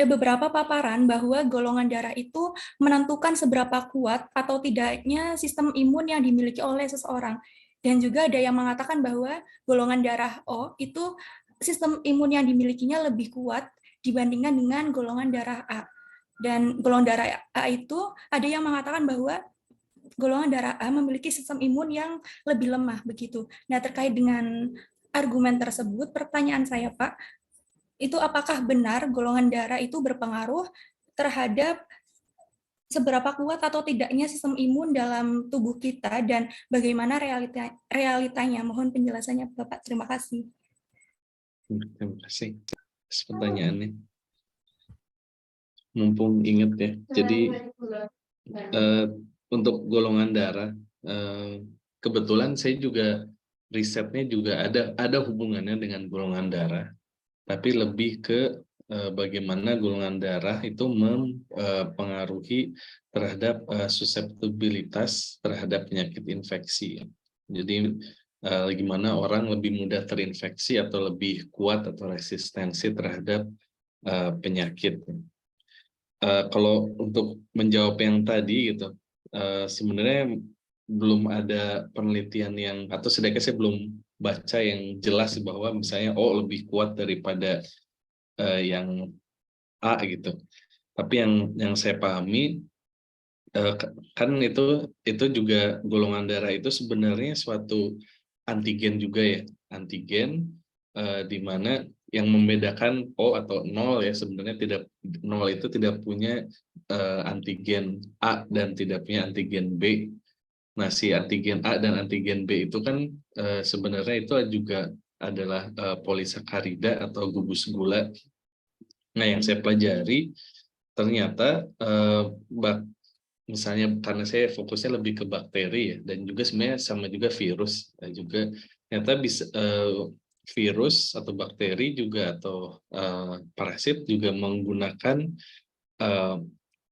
beberapa paparan bahwa golongan darah itu menentukan seberapa kuat atau tidaknya sistem imun yang dimiliki oleh seseorang. Dan juga ada yang mengatakan bahwa golongan darah O itu sistem imun yang dimilikinya lebih kuat dibandingkan dengan golongan darah A. Dan golongan darah A itu ada yang mengatakan bahwa golongan darah A memiliki sistem imun yang lebih lemah begitu. Nah, terkait dengan argumen tersebut, pertanyaan saya Pak, itu apakah benar golongan darah itu berpengaruh terhadap seberapa kuat atau tidaknya sistem imun dalam tubuh kita dan bagaimana realitanya? Mohon penjelasannya Bapak. Terima kasih. Terima kasih atas pertanyaannya. Mumpung ingat ya, jadi untuk golongan darah, kebetulan saya juga risetnya juga ada hubungannya dengan golongan darah, tapi lebih ke bagaimana golongan darah itu mempengaruhi terhadap suseptibilitas terhadap penyakit infeksi. Jadi gimana orang lebih mudah terinfeksi atau lebih kuat atau resistensi terhadap penyakit. Kalau untuk menjawab yang tadi gitu, sebenarnya belum ada penelitian yang, atau setidaknya saya belum baca yang jelas bahwa misalnya lebih kuat daripada yang A gitu. Tapi yang saya pahami kan itu juga golongan darah itu sebenarnya suatu antigen juga ya, antigen di mana yang membedakan O atau 0 ya, sebenarnya 0 itu tidak punya antigen A dan tidak punya antigen B. Nah, si antigen A dan antigen B itu kan sebenarnya itu juga adalah polisakarida atau gugus gula. Nah, yang saya pelajari ternyata misalnya karena saya fokusnya lebih ke bakteri ya, dan juga sebenarnya sama juga virus, dan juga ternyata bisa virus atau bakteri juga atau parasit juga menggunakan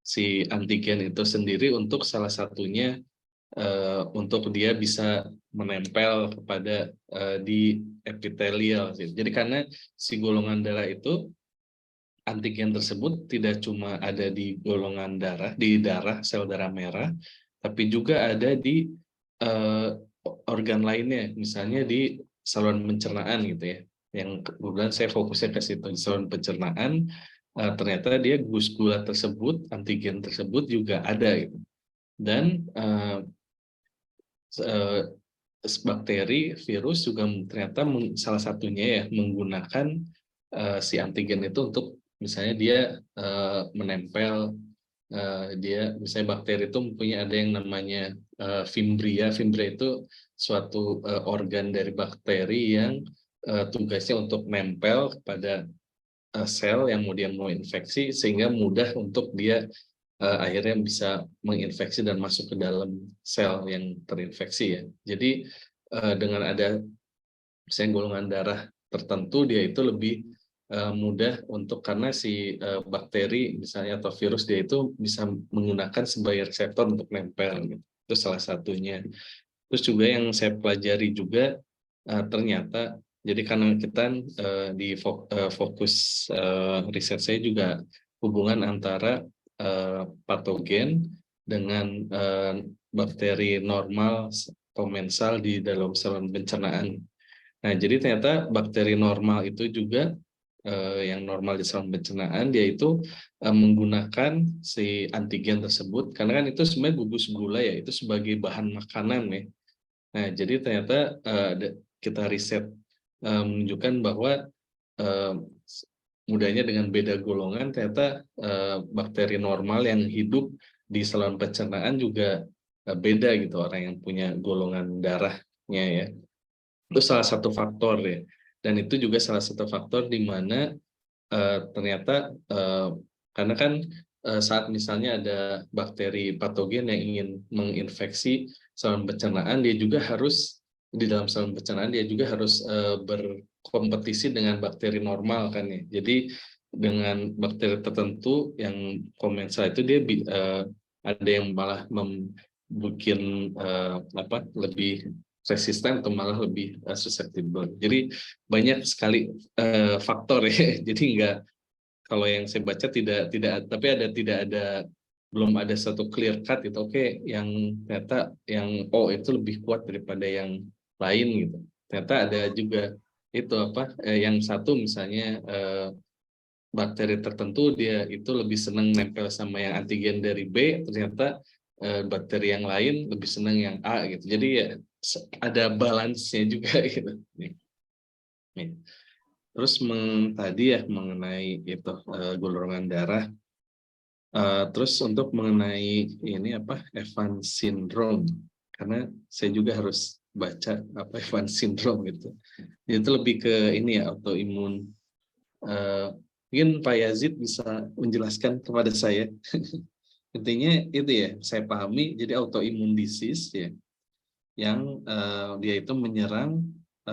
si antigen itu sendiri untuk salah satunya untuk dia bisa menempel kepada di epitelial. Jadi karena si golongan darah itu antigen tersebut tidak cuma ada di golongan darah, di darah, sel darah merah, tapi juga ada di organ lainnya, misalnya di saluran pencernaan gitu ya. Yang kemudian saya fokusnya ke situ, di saluran pencernaan, ternyata dia gugus gula tersebut, antigen tersebut juga ada gitu. Dan bakteri, virus juga ternyata salah satunya ya menggunakan si antigen itu untuk misalnya dia menempel, dia misalnya bakteri itu mempunyai ada yang namanya fimbria. Fimbria itu suatu organ dari bakteri yang tugasnya untuk nempel kepada sel yang kemudian mau infeksi, sehingga mudah untuk dia akhirnya bisa menginfeksi dan masuk ke dalam sel yang terinfeksi ya. Jadi dengan ada misalnya golongan darah tertentu, dia itu lebih mudah untuk, karena si bakteri misalnya atau virus dia itu bisa menggunakan sebagai reseptor untuk nempel gitu. Itu salah satunya. Terus juga yang saya pelajari juga ternyata, jadi karena kita di fokus riset saya juga hubungan antara patogen dengan bakteri normal komensal di dalam saluran pencernaan. Nah, jadi ternyata bakteri normal itu juga yang normal di saluran pencernaan, dia itu menggunakan si antigen tersebut, karena kan itu sebenarnya gugus gula ya, itu sebagai bahan makanan ya. Nah, jadi ternyata kita riset menunjukkan bahwa mudahnya dengan beda golongan, ternyata bakteri normal yang hidup di saluran pencernaan juga beda gitu, orang yang punya golongan darahnya ya. Itu salah satu faktor ya, dan itu juga salah satu faktor di mana ternyata karena kan saat misalnya ada bakteri patogen yang ingin menginfeksi saluran pencernaan, dia juga harus di dalam saluran pencernaan dia juga harus berkompetisi dengan bakteri normal kan ya. Jadi dengan bakteri tertentu yang komensal itu dia ada yang malah membuat lebih resisten atau malah lebih susceptible. Jadi banyak sekali faktor ya. Jadi enggak, kalau yang saya baca tidak tapi belum ada satu clear cut gitu. Oke, yang ternyata yang itu lebih kuat daripada yang lain gitu. Ternyata ada juga itu yang satu misalnya bakteri tertentu dia itu lebih senang nempel sama yang antigen dari B, ternyata bakteri yang lain lebih senang yang A gitu. Jadi ya ada balance-nya juga gitu. Terus tadi ya mengenai itu golongan darah. Terus untuk mengenai ini Evans syndrome, karena saya juga harus baca Evans syndrome gitu. Itu lebih ke ini ya, autoimun. Mungkin Pak Yazid bisa menjelaskan kepada saya. Intinya itu ya, saya pahami. Jadi autoimun disease ya, yang dia itu menyerang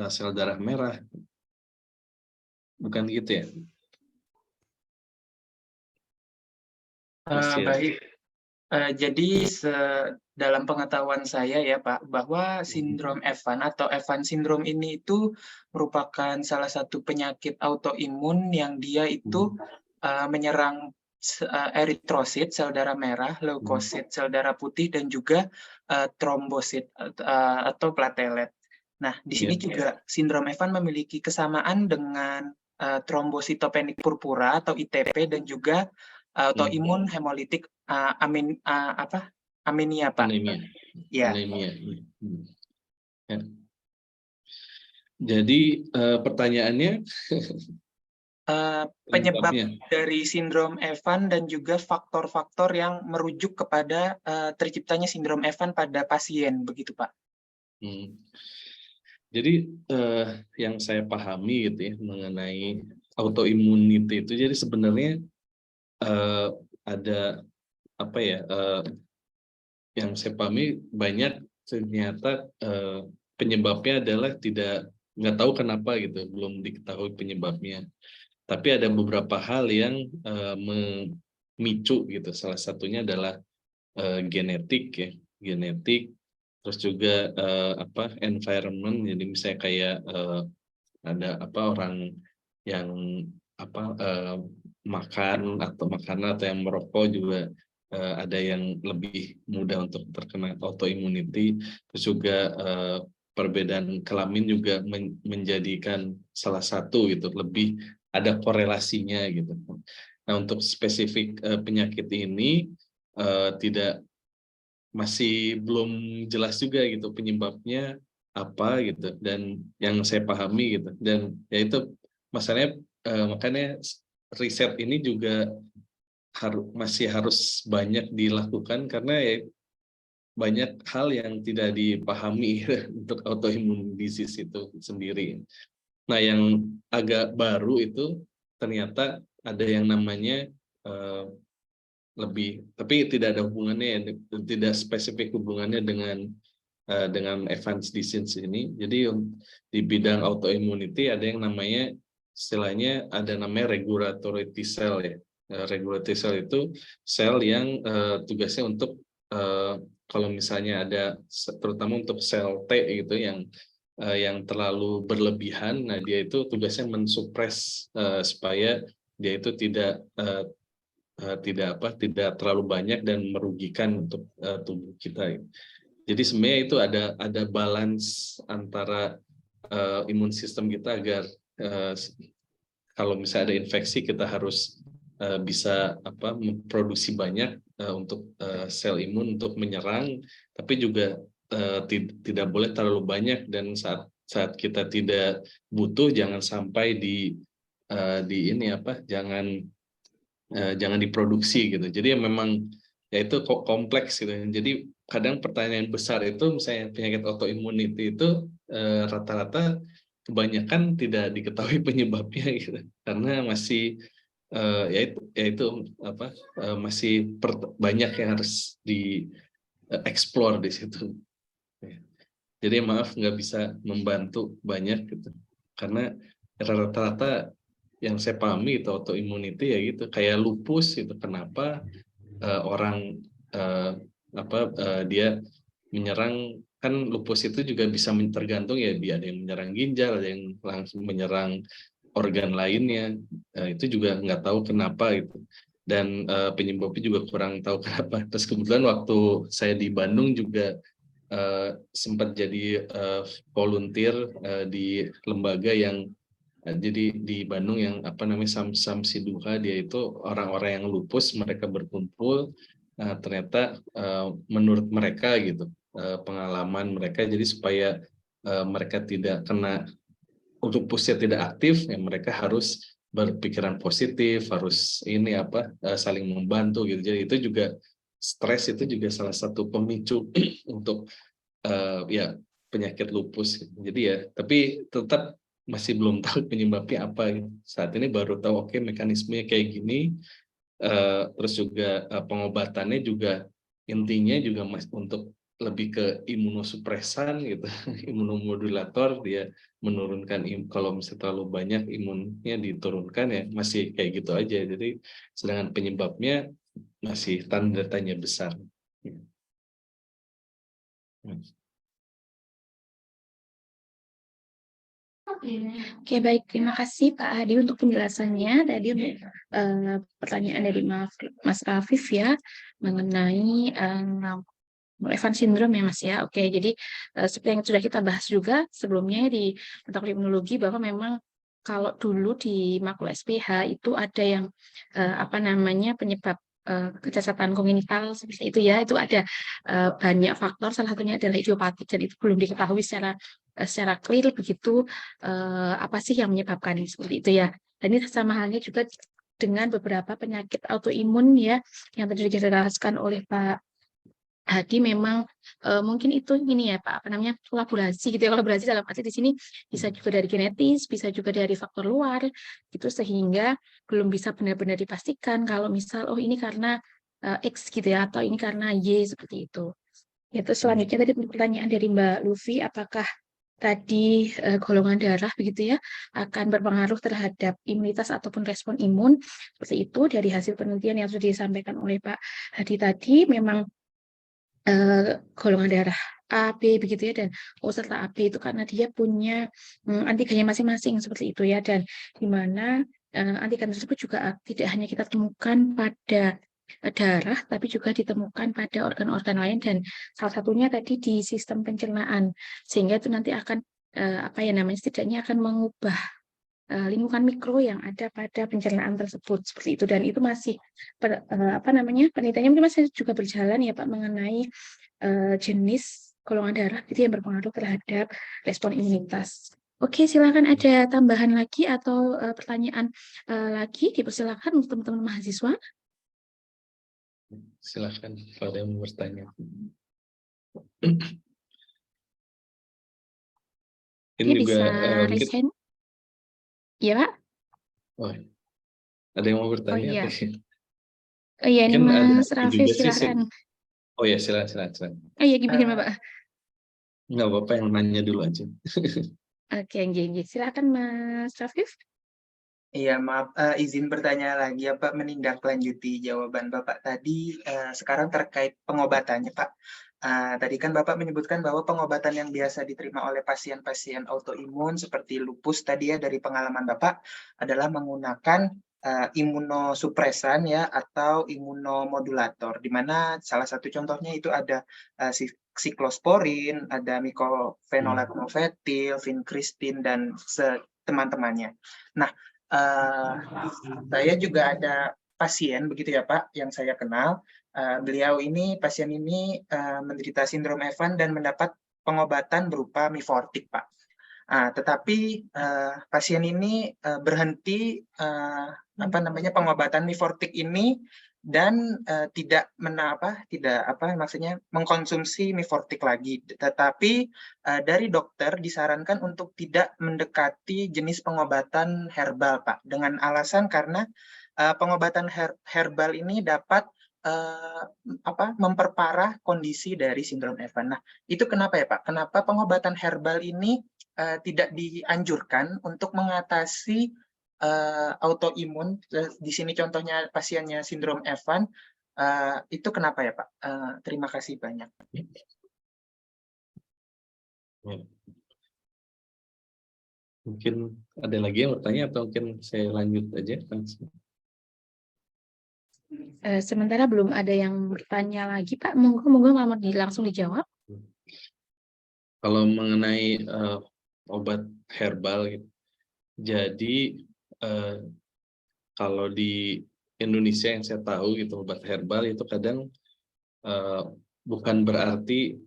sel darah merah, bukan gitu ya? Baik, jadi dalam pengetahuan saya ya Pak, bahwa sindrom Evans atau Evans syndrome ini itu merupakan salah satu penyakit autoimun yang dia itu menyerang eritrosit, sel darah merah, leukosit, sel darah putih, dan juga trombosit atau platelet. Nah, di sini juga sindrom Evans memiliki kesamaan dengan trombositopenik purpura atau ITP dan juga autoimun hemolitik anemia, Pak. Anemia. Ya. Anemia. Ya. Jadi pertanyaannya Penyebab penyebabnya. dari sindrom Evan dan juga faktor-faktor yang merujuk kepada terciptanya sindrom Evan pada pasien, begitu Pak. Jadi yang saya pahami gitu ya mengenai autoimmunity itu, jadi sebenarnya ada apa ya, yang saya pahami banyak ternyata penyebabnya adalah nggak tahu kenapa gitu, belum diketahui penyebabnya. Tapi ada beberapa hal yang memicu gitu. Salah satunya adalah genetik ya, genetik. Terus juga environment. Jadi misalnya kayak ada orang yang makan atau makanan atau yang merokok juga ada yang lebih mudah untuk terkena autoimmunity. Terus juga perbedaan kelamin juga menjadikan salah satu gitu, lebih ada korelasinya gitu. Nah, untuk spesifik penyakit ini masih belum jelas juga gitu penyebabnya apa gitu, dan yang saya pahami gitu, dan ya itu masalahnya, makanya riset ini juga masih harus banyak dilakukan karena ya banyak hal yang tidak dipahami untuk autoimmune disease itu sendiri. Nah, yang agak baru itu ternyata ada yang namanya tapi tidak ada hubungannya, tidak spesifik hubungannya dengan advanced disease ini. Jadi di bidang autoimmunity ada yang namanya, istilahnya ada namanya regulatory T cell ya. Regulatory cell itu sel yang tugasnya untuk kalau misalnya ada, terutama untuk sel T gitu yang terlalu berlebihan, nah dia itu tugasnya mensupres supaya dia itu tidak terlalu banyak dan merugikan untuk tubuh kita. Jadi sebenarnya itu ada balance antara imun sistem kita agar kalau misalnya ada infeksi kita harus bisa memproduksi banyak untuk sel imun untuk menyerang, tapi juga tidak boleh terlalu banyak, dan saat kita tidak butuh jangan sampai jangan diproduksi gitu. Jadi memang ya itu kok kompleks gitu. Jadi kadang pertanyaan besar itu misalnya penyakit autoimmunity itu rata-rata kebanyakan tidak diketahui penyebabnya gitu. Karena masih masih banyak yang harus dieksplor di situ. Jadi maaf nggak bisa membantu banyak gitu. Karena rata-rata yang saya pahami itu autoimmunity ya gitu, kayak lupus itu, kenapa orang dia menyerang, kan lupus itu juga bisa tergantung ya, dia ada yang menyerang ginjal, ada yang langsung menyerang organ lainnya, itu juga nggak tahu kenapa gitu, dan penyebabnya juga kurang tahu kenapa. Terus kebetulan waktu saya di Bandung juga sempat jadi volunteer di lembaga yang jadi di Bandung yang Samsi Duha, dia itu orang-orang yang lupus, mereka berkumpul, ternyata menurut mereka gitu, pengalaman mereka, jadi supaya mereka tidak kena, untuk lupusnya tidak aktif, ya mereka harus berpikiran positif, harus saling membantu gitu. Jadi itu juga stres, itu juga salah satu pemicu untuk ya penyakit lupus. Jadi ya, tapi tetap masih belum tahu penyebabnya apa. Saat ini baru tahu mekanismenya kayak gini. Terus juga pengobatannya juga intinya juga untuk lebih ke imunosupresan gitu, imunomodulator, dia menurunkan kalau misalnya terlalu banyak imunnya diturunkan ya, masih kayak gitu aja. Jadi sedangkan penyebabnya masih tanda tanya besar. Oke, baik. Terima kasih Pak Hadi untuk penjelasannya. Tadi untuk pertanyaan dari Mas Rafif ya, mengenai Evan syndrome ya Mas ya. Oke, jadi seperti yang sudah kita bahas juga sebelumnya di mata kuliah imunologi, bahwa memang kalau dulu di makul SPH itu ada yang penyebab kecacatan kognitif seperti itu ya, itu ada banyak faktor, salah satunya adalah idiopatik dan itu belum diketahui secara clear begitu apa sih yang menyebabkan seperti itu ya. Dan ini sama halnya juga dengan beberapa penyakit autoimun ya yang tadi dijelaskan oleh Pak Hadi. Memang mungkin itu ini ya Pak, kolaborasi gitu ya. Kolaborasi dalam arti di sini bisa juga dari genetis, bisa juga dari faktor luar gitu, sehingga belum bisa benar-benar dipastikan kalau misal ini karena X gitu ya, atau ini karena Y seperti itu. Itu selanjutnya tadi pertanyaan dari Mbak Luffy, apakah tadi golongan darah begitu ya akan berpengaruh terhadap imunitas ataupun respon imun. Seperti itu dari hasil penelitian yang sudah disampaikan oleh Pak Hadi tadi, memang golongan darah A, B begitu ya, dan O serta AB itu karena dia punya antigennya masing-masing seperti itu ya, dan di mana antigen tersebut juga tidak hanya kita temukan pada darah, tapi juga ditemukan pada organ-organ lain, dan salah satunya tadi di sistem pencernaan, sehingga itu nanti akan setidaknya akan mengubah lingkungan mikro yang ada pada pencernaan tersebut seperti itu. Dan itu masih penelitiannya mungkin masih juga berjalan ya Pak, mengenai jenis golongan darah itu yang berpengaruh terhadap respon imunitas. Oke, silakan ada tambahan lagi atau pertanyaan lagi, dipersilakan untuk teman-teman mahasiswa. Silakan kalau ada yang mau bertanya. Ini juga bisa mungkin, raise hand. Iya Pak. oh, ada yang mau bertanya? iya. Apa sih? Iya, ini Mungkin ada Mas Raffi, juga sih. silakan. Oh ya, silakan. Iya, gimana Pak? Nggak apa-apa, yang nanya dulu aja. Oke, silakan Mas Raffi. Iya, maaf, izin bertanya lagi ya Pak, menindaklanjuti jawaban Bapak tadi, sekarang terkait pengobatannya Pak. Tadi kan Bapak menyebutkan bahwa pengobatan yang biasa diterima oleh pasien-pasien autoimun seperti lupus tadi ya, dari pengalaman Bapak adalah menggunakan imunosupresan ya, atau imunomodulator, di mana salah satu contohnya itu ada siklosporin, ada mycophenolate mofetil, vincristin, dan teman-temannya. Nah, saya juga ada pasien begitu ya Pak yang saya kenal. Pasien ini menderita sindrom Evan dan mendapat pengobatan berupa Mifortik Pak. Tetapi pasien ini berhenti pengobatan Mifortik ini dan tidak mengkonsumsi Mifortik lagi. Tetapi dari dokter disarankan untuk tidak mendekati jenis pengobatan herbal Pak, dengan alasan karena pengobatan herbal ini dapat memperparah kondisi dari sindrom Evan. Nah, itu kenapa ya Pak? Kenapa pengobatan herbal ini tidak dianjurkan untuk mengatasi autoimun? Di sini contohnya pasiennya sindrom Evan, itu kenapa ya Pak? Terima kasih banyak. Mungkin ada lagi yang bertanya atau mungkin saya lanjut aja langsung. Sementara belum ada yang bertanya lagi Pak, monggo mau langsung dijawab. Kalau mengenai obat herbal gitu. Jadi kalau di Indonesia yang saya tahu gitu, obat herbal itu kadang bukan berarti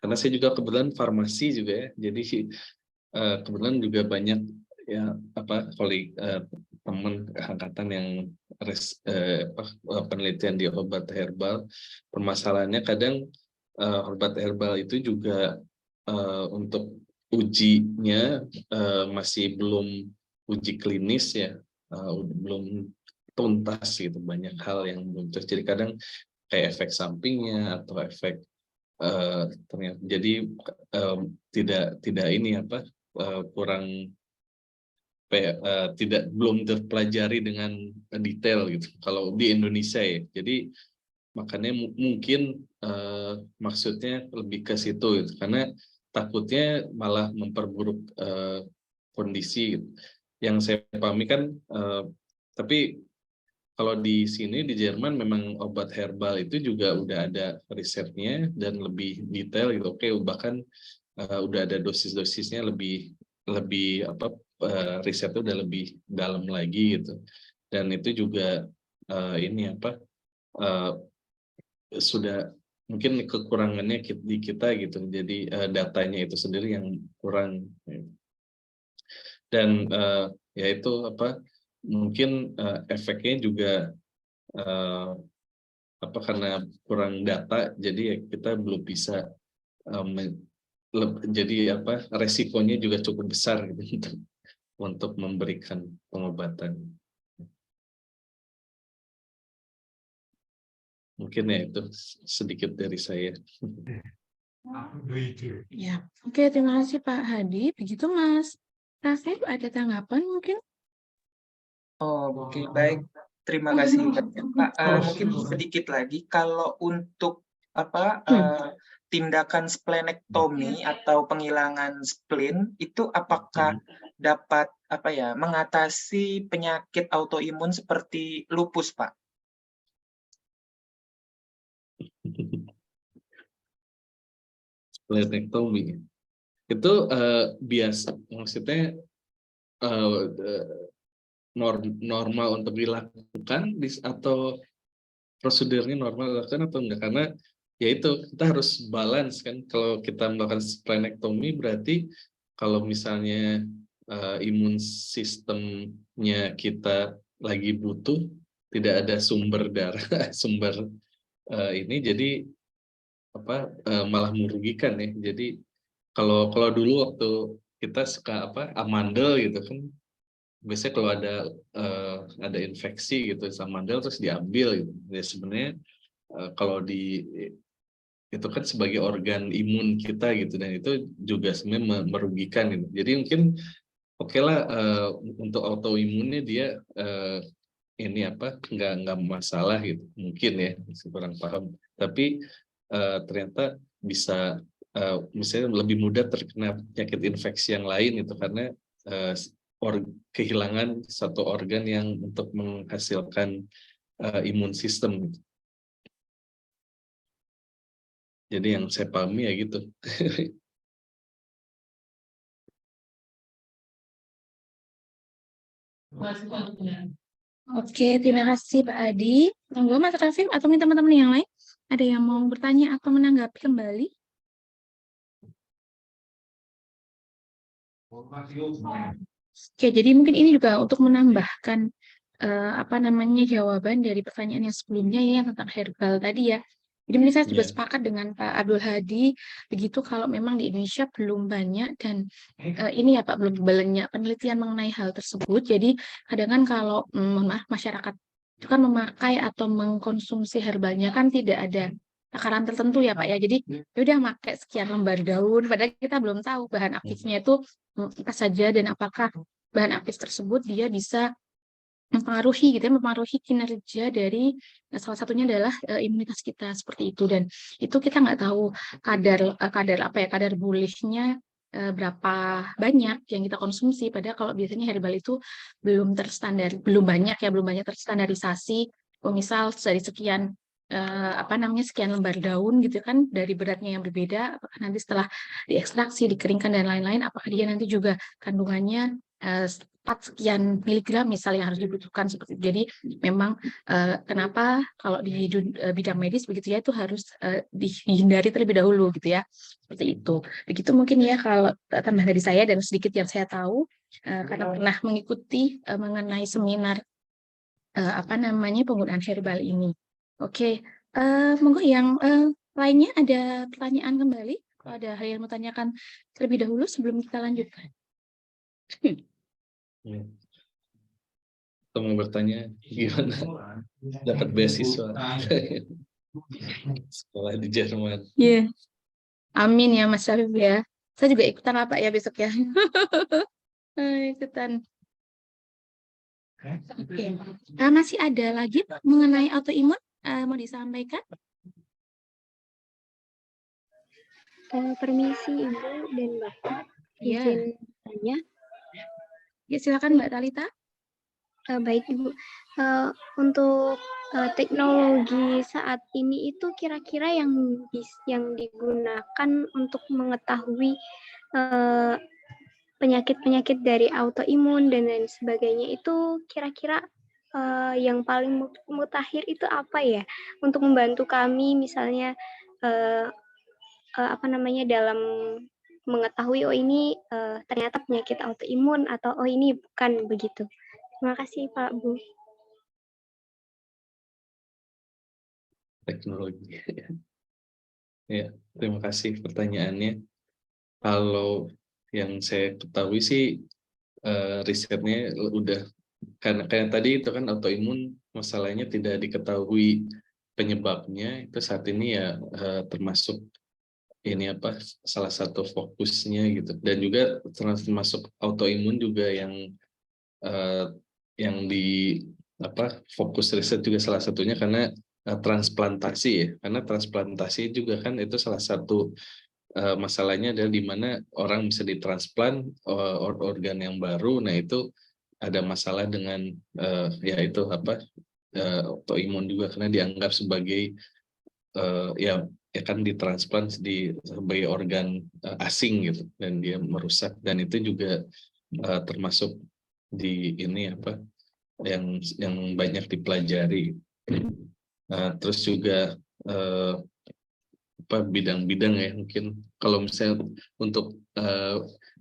karena saya juga kebetulan farmasi juga ya, jadi kebetulan juga banyak ya teman angkatan yang penelitian di obat herbal. Permasalahannya kadang obat herbal itu juga untuk ujinya masih belum uji klinis ya, belum tuntas gitu, banyak hal yang belum tuntas. Jadi kadang kayak efek sampingnya atau efek ternyata jadi tidak ini kurang belum terpelajari dengan detail gitu kalau di Indonesia ya. Jadi makanya mungkin maksudnya lebih ke situ gitu. Karena takutnya malah memperburuk kondisi gitu. Yang saya pahami kan tapi kalau di sini di Jerman memang obat herbal itu juga udah ada risetnya dan lebih detail gitu. Oke, bahkan udah ada dosis-dosisnya lebih risetnya udah lebih dalam lagi gitu. Dan itu juga ini apa sudah mungkin kekurangannya di kita gitu. Jadi datanya itu sendiri yang kurang. Dan ya itu apa mungkin efeknya juga apa karena kurang data, jadi ya kita belum bisa jadi apa resikonya juga cukup besar gitu untuk memberikan pengobatan. Mungkin ya itu sedikit dari saya. Ya, oke, terima kasih Pak Hadi. Begitu Mas Rafif, ada tanggapan mungkin? Oh, oke, baik. Terima kasih Pak. Mungkin sedikit lagi, kalau untuk tindakan splenektomi atau penghilangan spleen itu apakah dapat mengatasi penyakit autoimun seperti lupus, Pak? Splenektomi itu biasa, maksudnya normal untuk dilakukan atau prosedurnya normal dilakukan atau enggak, karena ya itu kita harus balance kan. Kalau kita melakukan splenektomi berarti kalau misalnya imun sistemnya kita lagi butuh, tidak ada sumber darah sumber ini, jadi apa malah merugikan ya. Jadi kalau dulu waktu kita suka amandel gitu kan, biasanya kalau ada infeksi gitu sama amandel terus diambil gitu. Ya sebenarnya kalau itu kan sebagai organ imun kita gitu, dan itu juga sebenarnya merugikan gitu. Jadi mungkin oke lah untuk autoimunnya dia ini nggak masalah gitu mungkin ya, masih kurang paham. Tapi ternyata bisa misalnya lebih mudah terkena penyakit infeksi yang lain itu karena kehilangan satu organ yang untuk menghasilkan imun sistem. Jadi yang saya pahami ya gitu. Oke, terima kasih Pak Adi. Monggo Mas Rafif atau teman-teman yang lain ada yang mau bertanya atau menanggapi kembali? Oke, jadi mungkin ini juga untuk menambahkan jawaban dari pertanyaan yang sebelumnya ya tentang herbal tadi ya. Jadi mungkin saya juga sepakat dengan Pak Abdul Hadi, begitu kalau memang di Indonesia belum banyak dan ini ya Pak, belum banyak penelitian mengenai hal tersebut. Jadi kadang kan kalau masyarakat itu kan memakai atau mengkonsumsi herbalnya kan tidak ada takaran tertentu ya Pak ya. Jadi ya udah pakai sekian lembar daun, padahal kita belum tahu bahan aktifnya itu apa saja dan apakah bahan aktif tersebut dia bisa mempengaruhi kinerja dari salah satunya adalah imunitas kita seperti itu, dan itu kita nggak tahu kadar bulishnya berapa banyak yang kita konsumsi. Padahal kalau biasanya herbal itu belum banyak terstandarisasi. Misal dari sekian sekian lembar daun gitu kan, dari beratnya yang berbeda, apakah nanti setelah diekstraksi, dikeringkan dan lain-lain, apakah dia nanti juga kandungannya 4 sekian miligram misalnya yang harus dibutuhkan seperti itu. Jadi memang kenapa kalau di bidang medis begitu ya, itu harus dihindari terlebih dahulu gitu ya, seperti itu. Begitu mungkin ya kalau tambah dari saya dan sedikit yang saya tahu karena pernah mengikuti mengenai seminar penggunaan herbal ini. Oke, monggo yang lainnya ada pertanyaan kembali. Kalau ada hal yang mau tanyakan terlebih dahulu sebelum kita lanjutkan. Atau mau bertanya gimana dapat beasiswa sekolah di Jerman? Iya, amin ya Mas Syarif ya. Saya juga ikutan lah Pak ya besok ya. Ikutan. Oke. Masih ada lagi mengenai autoimun mau disampaikan? Permisi Ibu dan Bapak, izin tanya. Ya silakan Mbak Talita. Baik Ibu, untuk teknologi saat ini itu kira-kira yang digunakan untuk mengetahui penyakit-penyakit dari autoimun dan lain sebagainya itu kira-kira yang paling mutakhir itu apa ya untuk membantu kami misalnya dalam mengetahui ini ternyata penyakit autoimun atau ini bukan begitu. Terima kasih Pak Bu. Teknologi. Ya, terima kasih pertanyaannya. Kalau yang saya ketahui sih risetnya udah karena kayak tadi itu kan autoimun masalahnya tidak diketahui penyebabnya itu saat ini ya termasuk ini salah satu fokusnya gitu dan juga termasuk autoimun juga yang di fokus riset juga salah satunya karena transplantasi ya karena transplantasi juga kan itu salah satu masalahnya adalah di mana orang bisa ditransplant organ yang baru, nah itu ada masalah dengan autoimun juga karena dianggap sebagai ya kan ditransplant sebagai organ asing gitu dan dia merusak dan itu juga termasuk di ini yang banyak dipelajari. Terus juga bidang-bidang ya mungkin kalau misalnya untuk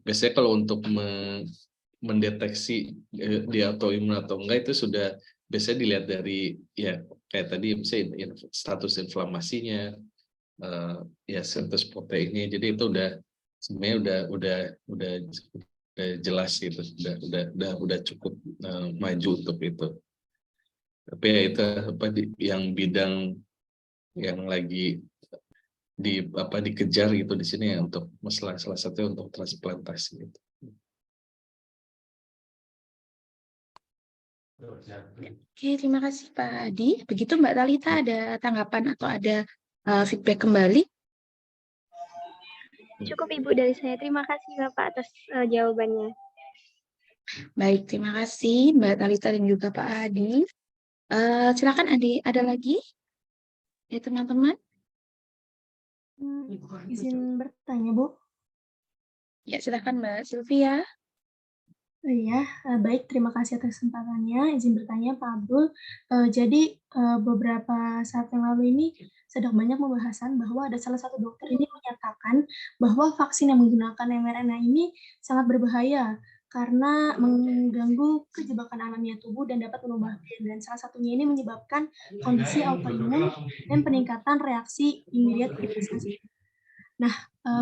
biasanya kalau untuk mendeteksi di autoimun atau enggak itu sudah biasanya dilihat dari ya kayak tadi misalnya status inflamasinya ya status proteinnya jadi itu sebenarnya udah jelas gitu udah cukup maju untuk itu tapi ya itu yang bidang yang lagi dikejar gitu di sini ya untuk masalah salah satu untuk transplantasi gitu. Oke, terima kasih Pak Adi. Begitu Mbak Talita ada tanggapan atau ada feedback kembali? Cukup Ibu dari saya. Terima kasih Bapak atas jawabannya. Baik, terima kasih Mbak Talita dan juga Pak Adi. Silakan Adi, ada lagi ya teman-teman? Izin bertanya, Bu. Ya, silakan Mbak Sylvia. Iya, baik. Terima kasih atas kesempatannya. Izin bertanya, Pak Abdul. Jadi, beberapa saat yang lalu ini sedang banyak pembahasan bahwa ada salah satu dokter ini menyatakan bahwa vaksin yang menggunakan mRNA ini sangat berbahaya karena mengganggu kejebakan alamiah tubuh dan dapat mengubah gen. Dan salah satunya ini menyebabkan kondisi autoimun dan peningkatan reaksi imunitas sensitif. Nah,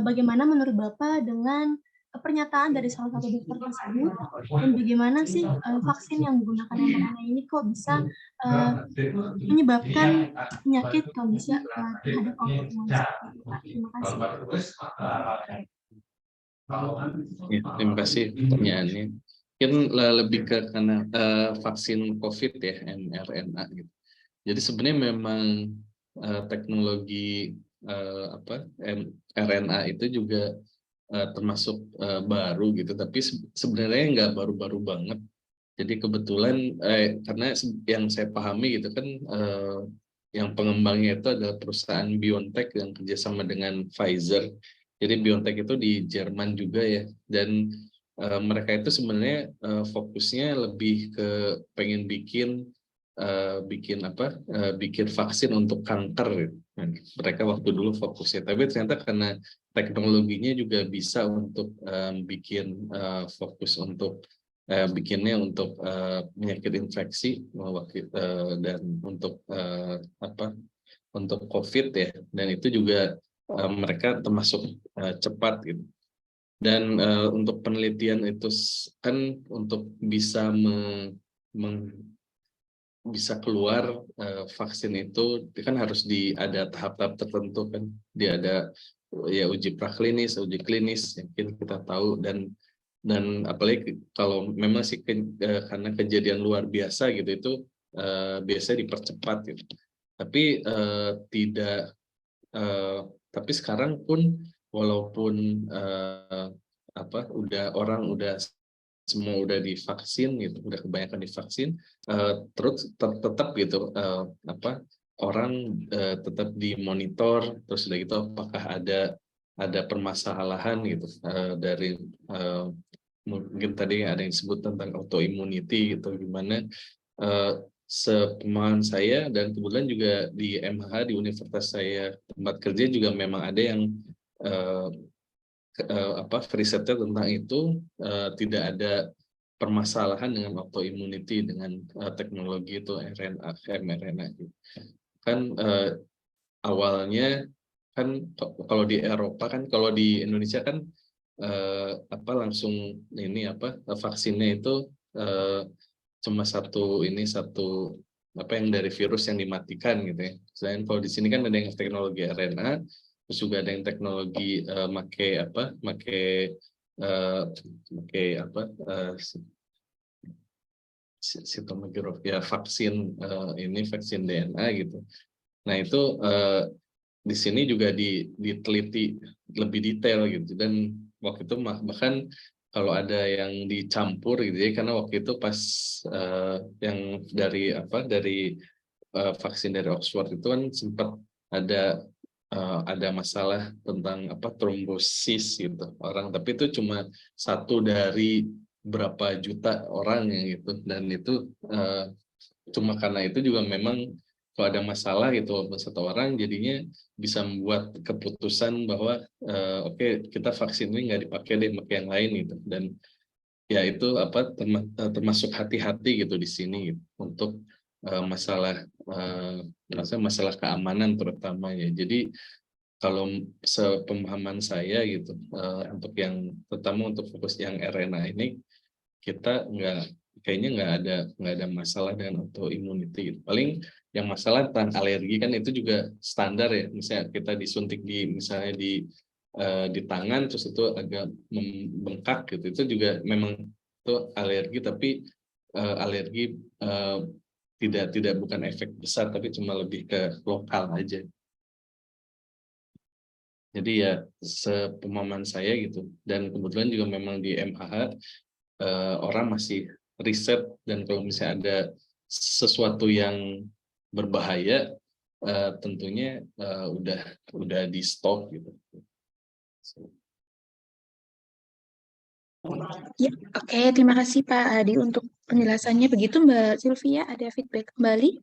bagaimana menurut Bapak dengan pernyataan dari salah satu dokter tersebut dan bagaimana sih vaksin yang menggunakan mRNA ini kok bisa menyebabkan penyakit kalau bisa terhadap autoimun seperti itu, Pak? Terima kasih. Ya, terima kasih pertanyaannya. Mungkin lebih ke karena vaksin COVID ya mRNA gitu. Jadi sebenarnya memang teknologi RNA itu juga termasuk baru gitu, tapi sebenarnya nggak baru-baru banget. Jadi kebetulan karena yang saya pahami gitu kan yang pengembangnya itu adalah perusahaan BioNTech yang kerjasama dengan Pfizer. Jadi BioNTech itu di Jerman juga ya, dan mereka itu sebenarnya fokusnya lebih ke pengen bikin vaksin untuk kanker. Mereka waktu dulu fokusnya, tapi ternyata karena teknologinya juga bisa untuk bikin fokus untuk bikinnya untuk penyakit infeksi dan untuk untuk COVID ya, dan itu juga mereka termasuk cepat gitu. Dan untuk penelitian itu kan untuk bisa bisa keluar vaksin itu kan harus ada tahap-tahap tertentu kan, dia ada ya uji praklinis, uji klinis yang kita tahu dan apalagi kalau memang sih karena kejadian luar biasa gitu itu biasanya dipercepat gitu. Tapi tapi sekarang pun walaupun semua udah divaksin gitu, udah kebanyakan divaksin, terus tetap gitu orang tetap dimonitor, terus udah gitu apakah ada permasalahan gitu dari mungkin tadi ada yang disebut tentang autoimmunity gitu, gimana sepemahaman saya dan kebetulan juga di MH di universitas saya tempat kerja juga memang ada yang risetnya tentang itu, tidak ada permasalahan dengan autoimmunity dengan teknologi itu RNA, mRNA gitu. Kan awalnya kan kalau di Eropa kan, kalau di Indonesia kan langsung ini vaksinnya itu cuma satu yang dari virus yang dimatikan gitu ya. Selain kalau di sini kan ada yang teknologi RNA, terus juga ada yang teknologi vaksin vaksin DNA gitu. Nah itu di sini juga diteliti lebih detail gitu, dan waktu itu bahkan kalau ada yang dicampur gitu ya, karena waktu itu pas yang dari vaksin dari Oxford itu kan sempat ada masalah tentang trombosis gitu orang, tapi itu cuma satu dari berapa juta orang yang gitu, dan itu cuma karena itu juga memang kalau ada masalah gitu satu orang, jadinya bisa membuat keputusan bahwa oke, kita vaksin ini nggak dipakai deh, pakai yang lain gitu. Dan ya itu termasuk hati-hati gitu di sini gitu, untuk masalah keamanan terutamanya. Jadi kalau sepemahaman saya gitu, untuk yang terutama untuk fokus yang RNA ini, kita kayaknya nggak ada masalah dengan autoimmunity gitu. Paling yang masalah tentang alergi kan itu juga standar ya, misalnya kita disuntik misalnya di tangan terus itu agak membengkak gitu, itu juga memang itu alergi, tapi alergi bukan efek besar, tapi cuma lebih ke lokal aja. Jadi ya sepemahaman saya gitu, dan kebetulan juga memang di MHH orang masih riset, dan kalau misalnya ada sesuatu yang berbahaya tentunya udah di stop gitu. Ya, oke, terima kasih Pak Adi untuk penjelasannya. Begitu Mbak Sylvia, ada feedback kembali?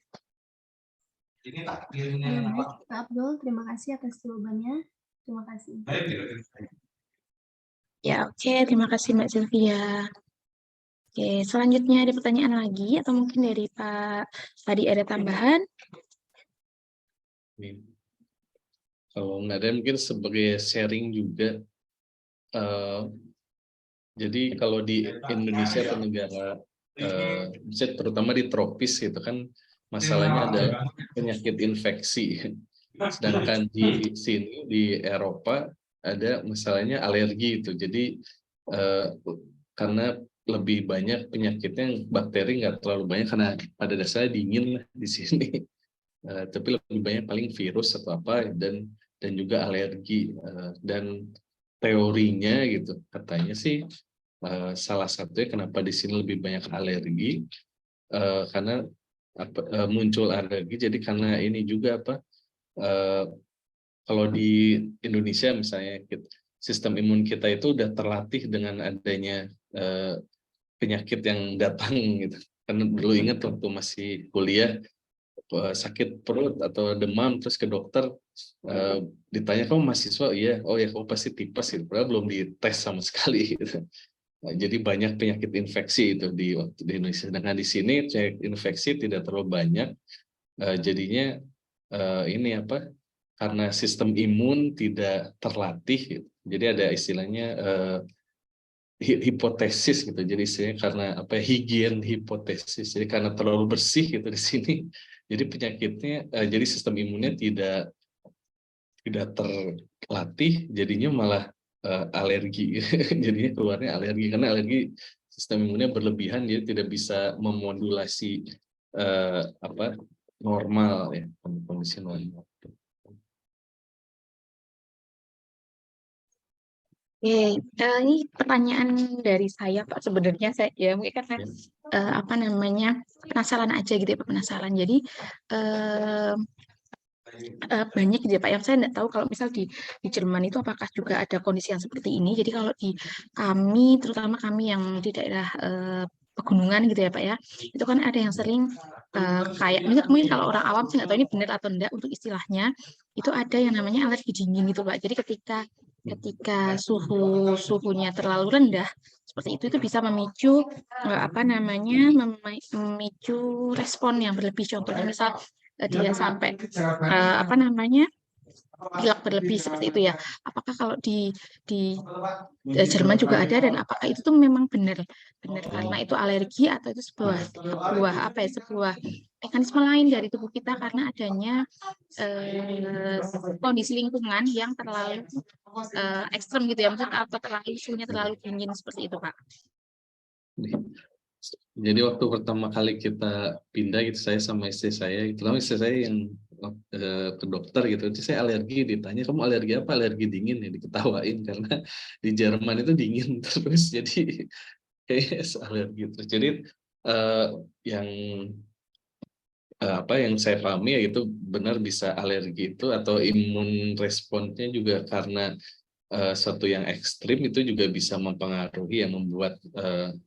Baik, Pak Abdul, terima kasih atas jawabannya. Terima kasih. Ya, oke, terima kasih Mbak Sylvia. Oke, selanjutnya ada pertanyaan lagi atau mungkin dari Pak Adi ada tambahan? Kalau nggak ada, mungkin sebagai sharing juga. Jadi kalau di Indonesia atau negara, terutama di tropis gitu kan, masalahnya adalah penyakit infeksi. Sedangkan di sini di Eropa ada masalahnya alergi itu. Jadi karena lebih banyak penyakitnya, bakteri nggak terlalu banyak karena pada dasarnya dingin lah di sini. Tapi lebih banyak paling virus atau apa, dan juga alergi. Dan teorinya gitu, katanya sih salah satunya kenapa di sini lebih banyak alergi, karena muncul alergi. Jadi karena ini juga kalau di Indonesia misalnya, sistem imun kita itu udah terlatih dengan adanya penyakit yang datang gitu. Karena dulu ingat waktu masih kuliah, sakit perut atau demam terus ke dokter, ditanya kamu mahasiswa, iya, oh ya kamu pasti tipes gitu, padahal belum dites sama sekali gitu. Nah, jadi banyak penyakit infeksi itu di Indonesia. Dengan di sini penyakit infeksi tidak terlalu banyak, jadinya ini karena sistem imun tidak terlatih gitu. Jadi ada istilahnya hipotesis gitu. Jadi istilahnya karena higien hipotesis. Jadi karena terlalu bersih gitu di sini. Jadi penyakitnya, jadi sistem imunnya tidak terlatih, jadinya malah alergi. Jadinya keluarnya alergi, karena alergi sistem imunnya berlebihan, dia tidak bisa memodulasi normal ya, kondisi normal. Oke, ini pertanyaan dari saya Pak, sebenarnya saya ya mungkin karena penasaran aja gitu ya Pak, penasaran. Jadi banyak gitu ya Pak. Yang saya nggak tahu kalau misal di Jerman itu apakah juga ada kondisi yang seperti ini. Jadi kalau di kami, terutama kami yang di daerah pegunungan gitu ya Pak ya, itu kan ada yang sering kayak mungkin kalau orang awam sih nggak tahu ini benar atau enggak untuk istilahnya, itu ada yang namanya alergi dingin gitu Pak. Jadi ketika suhunya terlalu rendah seperti itu bisa memicu apa namanya memicu respon yang berlebih. Contohnya misal dia sampai apa namanya pilek berlebih seperti itu ya. Apakah kalau di Jerman juga ada dan apakah itu tuh memang benar karena itu alergi atau itu sebuah apa ya sebuah mekanisme lain dari tubuh kita karena adanya kondisi lingkungan yang terlalu ekstrem gitu ya, maksudnya atau terlalu suhunya terlalu dingin seperti itu Pak. Jadi waktu pertama kali kita pindah gitu, saya sama istri saya, itulah istri saya yang ke dokter gitu, terus saya alergi, ditanya kamu alergi apa? Alergi dingin ya, diketawain karena di Jerman itu dingin terus, jadi kayak alergi terus. Jadi yang apa yang saya pahami ya itu benar bisa alergi itu atau imun responnya juga karena suatu yang ekstrim itu juga bisa mempengaruhi yang membuat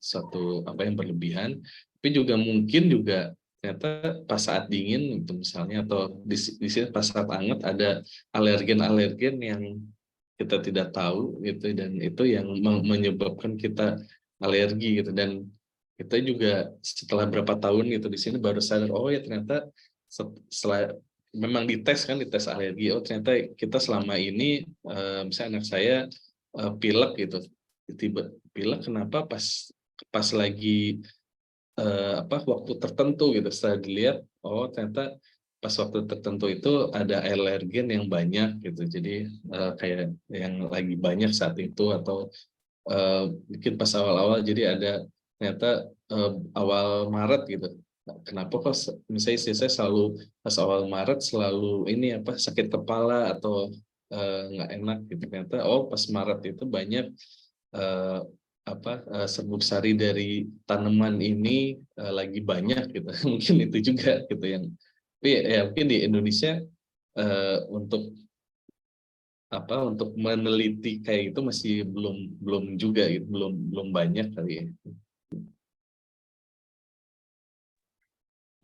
suatu apa yang berlebihan, tapi juga mungkin juga ternyata pas saat dingin itu misalnya atau di sini pas saat hangat ada alergen yang kita tidak tahu gitu dan itu yang menyebabkan kita alergi gitu dan kita juga setelah berapa tahun gitu di sini baru sadar oh ya ternyata setelah memang dites alergi oh ternyata kita selama ini misalnya anak saya pilek gitu tiba pilek kenapa pas lagi waktu tertentu gitu setelah dilihat oh ternyata pas waktu tertentu itu ada alergen yang banyak gitu jadi kayak yang lagi banyak saat itu atau mungkin pas awal-awal jadi ada ternyata awal Maret gitu. Nah, kenapa kok misalnya istri saya selalu pas awal Maret selalu ini apa sakit kepala atau nggak enak gitu ternyata oh pas Maret itu banyak serbuk sari dari tanaman ini lagi banyak gitu mungkin itu juga gitu yang tapi ya mungkin di Indonesia untuk meneliti kayak itu masih belum juga gitu, belum banyak kali ya.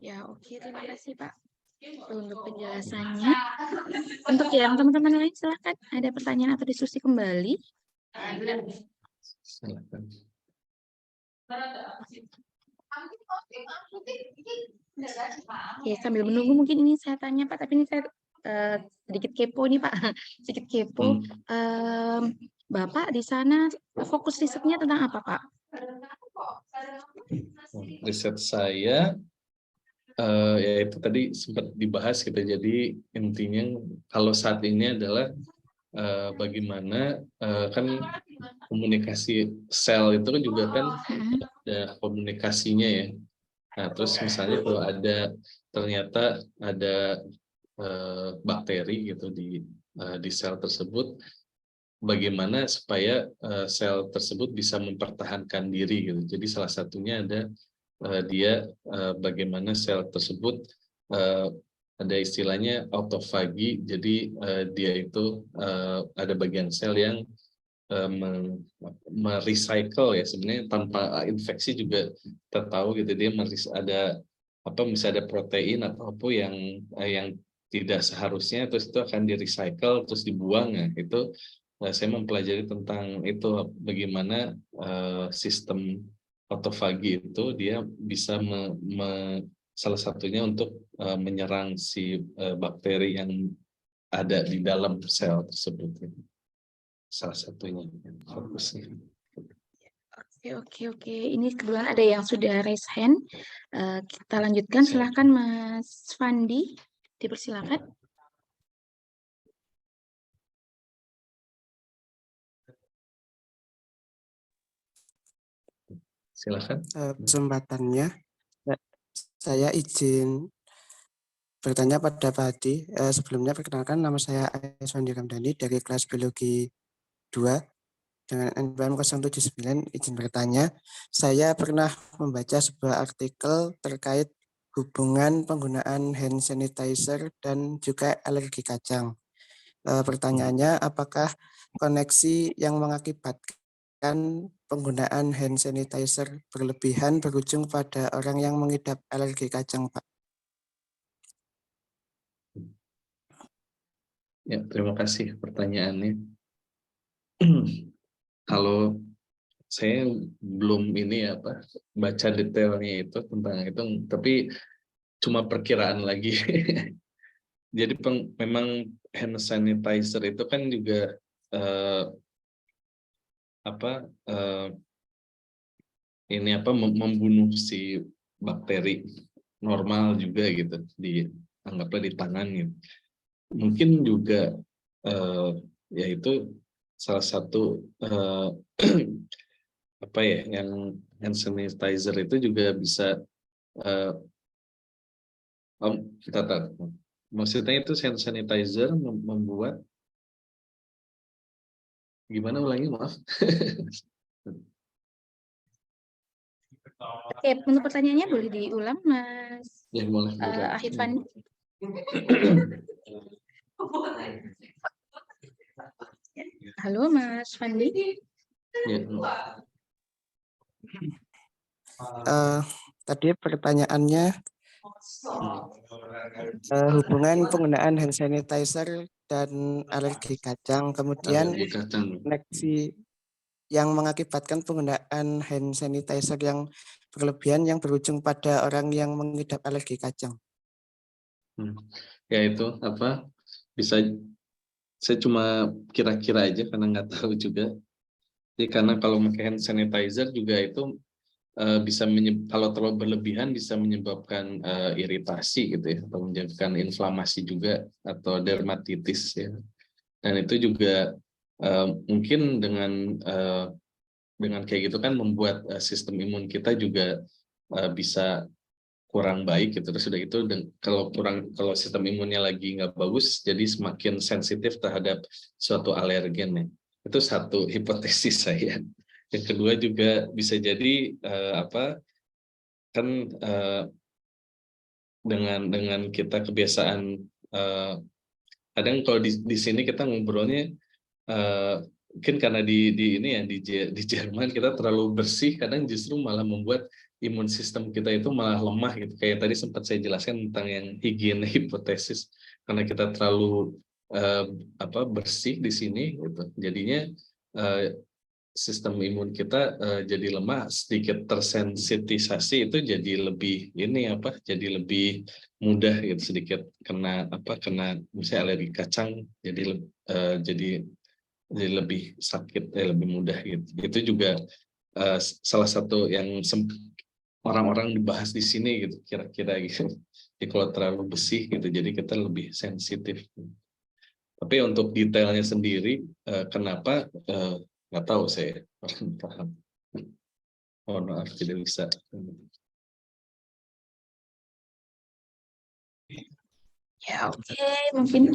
Ya, oke, terima kasih Pak untuk penjelasannya. Untuk yang teman-teman lain silahkan ada pertanyaan atau diskusi kembali. Silakan. Oke, sambil menunggu mungkin ini saya tanya Pak, tapi ini saya sedikit kepo nih Pak, sedikit kepo. Bapak di sana fokus risetnya tentang apa Pak? Riset saya ya itu tadi sempat dibahas gitu. Jadi intinya kalau saat ini adalah bagaimana kan komunikasi sel itu kan juga kan ada komunikasinya ya. Nah terus misalnya kalau ternyata ada bakteri gitu di sel tersebut, bagaimana supaya sel tersebut bisa mempertahankan diri gitu. Jadi salah satunya ada dia bagaimana sel tersebut ada istilahnya autofagi. Jadi dia itu ada bagian sel yang merecycle ya sebenarnya tanpa infeksi juga kita tahu gitu dia misalnya ada protein atau apa yang tidak seharusnya terus itu akan di-recycle terus dibuang ya itu saya mempelajari tentang itu bagaimana sistem autofagi itu dia bisa salah satunya untuk menyerang si bakteri yang ada di dalam sel tersebut salah satunya fokusnya. Oke. Ini kebetulan ada yang sudah raise hand. Kita lanjutkan. Silahkan Mas Fandi, dipersilakan. Silakan. Kesempatannya, saya izin bertanya pada Pak Hadi. Sebelumnya perkenalkan nama saya Aiswandi Ramdhani dari kelas biologi 2 dengan NPM 079. Izin bertanya, saya pernah membaca sebuah artikel terkait hubungan penggunaan hand sanitizer dan juga alergi kacang. Pertanyaannya, apakah koneksi yang mengakibatkan penggunaan hand sanitizer berlebihan berujung pada orang yang mengidap alergi kacang, Pak? Ya, terima kasih pertanyaannya. Kalau saya belum ini apa baca detailnya itu tentang itu, tapi cuma perkiraan lagi. Jadi memang hand sanitizer itu kan juga ini apa membunuh si bakteri normal juga gitu, anggaplah di tangan gitu. Mungkin juga yaitu salah satu apa ya, yang hand sanitizer itu juga bisa kita tahu. Maksudnya itu hand sanitizer membuat gimana, ulangi, maaf. Oke, untuk pertanyaannya boleh diulang, Mas Ya, boleh. Ahid Fandi. Halo, Mas Fandi. Ya. Tadi pertanyaannya hubungan penggunaan hand sanitizer dan alergi kacang, kemudian koneksi yang mengakibatkan penggunaan hand sanitizer yang berlebihan yang berujung pada orang yang mengidap alergi kacang. Ya itu apa, bisa saya cuma kira-kira aja karena nggak tahu juga. Jadi karena kalau pakai hand sanitizer juga itu bisa kalau terlalu berlebihan bisa menyebabkan iritasi gitu ya, atau menyebabkan inflamasi juga atau dermatitis ya. Dan itu juga mungkin dengan kayak gitu kan membuat sistem imun kita juga bisa kurang baik gitu. Terus sudah itu kalau sistem imunnya lagi nggak bagus, jadi semakin sensitif terhadap suatu alergen ya. Itu satu hipotesis saya. Yang kedua juga bisa jadi dengan kita kebiasaan kadang kalau di sini kita ngobrolnya mungkin karena di Jerman kita terlalu bersih, kadang justru malah membuat imun sistem kita itu malah lemah gitu. Kayak tadi sempat saya jelaskan tentang yang higiene hipotesis, karena kita terlalu bersih di sini gitu. Jadinya sistem imun kita jadi lemah, sedikit tersensitisasi, itu jadi lebih jadi lebih mudah gitu, sedikit kena misalnya alergi kacang, jadi lebih sakit, lebih mudah gitu. Itu juga salah satu yang orang-orang dibahas di sini gitu, kira-kira gitu. Jadi kalau terlalu bersih gitu, jadi kita lebih sensitif. Tapi untuk detailnya sendiri, kenapa nggak tahu saya, paham. Oh, maaf, tidak bisa. Ya, oke. Mungkin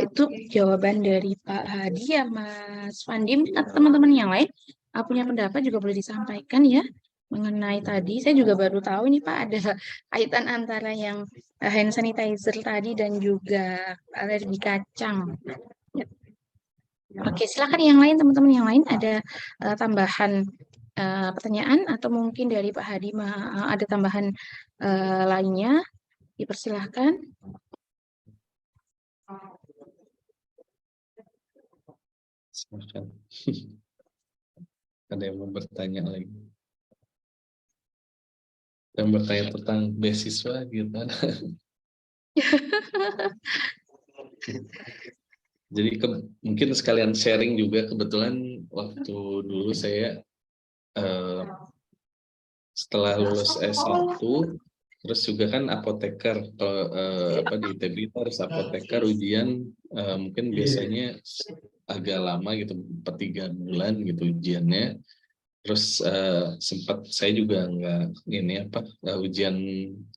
itu jawaban dari Pak Hadi ya, Mas Fandi. Atau teman-teman yang lain punya pendapat juga boleh disampaikan ya mengenai tadi. Saya juga baru tahu nih Pak, ada kaitan antara yang hand sanitizer tadi dan juga alergi kacang. Ya. Oke, silakan yang lain, teman-teman yang lain ada tambahan pertanyaan atau mungkin dari Pak Hadi ada tambahan lainnya, dipersilahkan. Ada yang mau bertanya lagi? Dan bertanya tentang beasiswa gimana? Jadi mungkin sekalian sharing juga, kebetulan waktu dulu saya setelah lulus S1 terus juga kan apoteker di ITB harus apoteker, ujian mungkin biasanya agak lama gitu, 4-3 bulan gitu ujiannya. Terus sempat saya juga ujian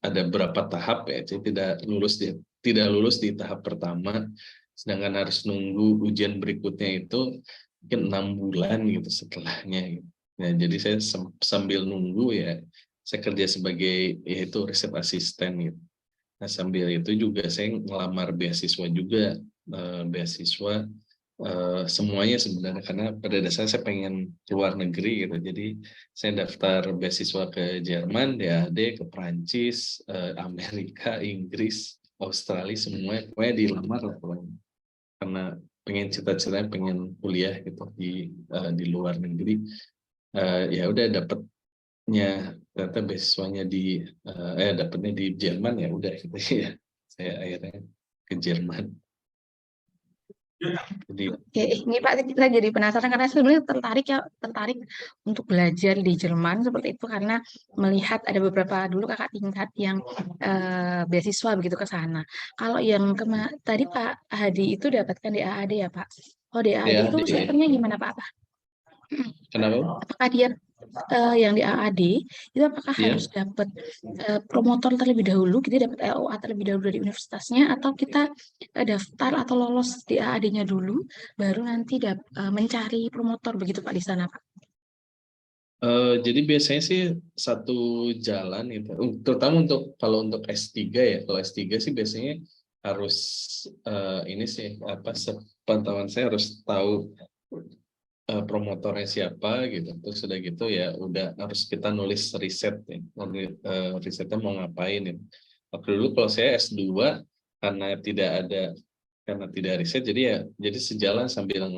ada berapa tahap ya, jadi tidak lulus di tahap pertama, sedangkan harus nunggu ujian berikutnya itu mungkin 6 bulan gitu setelahnya gitu. Nah, jadi saya sambil nunggu ya, saya kerja sebagai yaitu riset asisten gitu. Nah, sambil itu juga saya ngelamar beasiswa juga, beasiswa semuanya sebenarnya, karena pada dasarnya saya pengen keluar negeri gitu. Jadi saya daftar beasiswa ke Jerman, DAAD, ke Prancis, Amerika, Inggris, Australia, semuanya pokoknya dilamar lah pokoknya. Karena pengen cita-citanya pengen kuliah gitu di luar negeri. Ya udah dapatnya ternyata beasiswanya dapatnya di Jerman, ya udah gitu ya. Saya akhirnya ke Jerman. Jadi Oke, ini Pak, kita jadi penasaran karena sebenarnya tertarik untuk belajar di Jerman seperti itu karena melihat ada beberapa dulu kakak tingkat yang beasiswa begitu ke sana. Kalau yang tadi Pak Hadi itu dapatkan DAAD ya Pak? Oh DAAD itu DAAD. sistemnya gimana Pak? Kenapa? Apakah dia yang di AAD itu apakah Iya. harus dapat promotor terlebih dahulu, kita dapat LOA terlebih dahulu dari universitasnya, atau kita daftar atau lolos di AAD-nya dulu, baru nanti mencari promotor begitu Pak di sana Pak? Jadi biasanya sih satu jalan itu, terutama kalau untuk S3 ya. Kalau S3 sih biasanya harus ini sih sepengetahuan saya harus tahu promotornya siapa gitu. Terus udah gitu ya udah harus kita nulis riset ya. Risetnya mau ngapain ya. Waktu dulu kalau saya S2 karena tidak riset, jadi sejalan sambil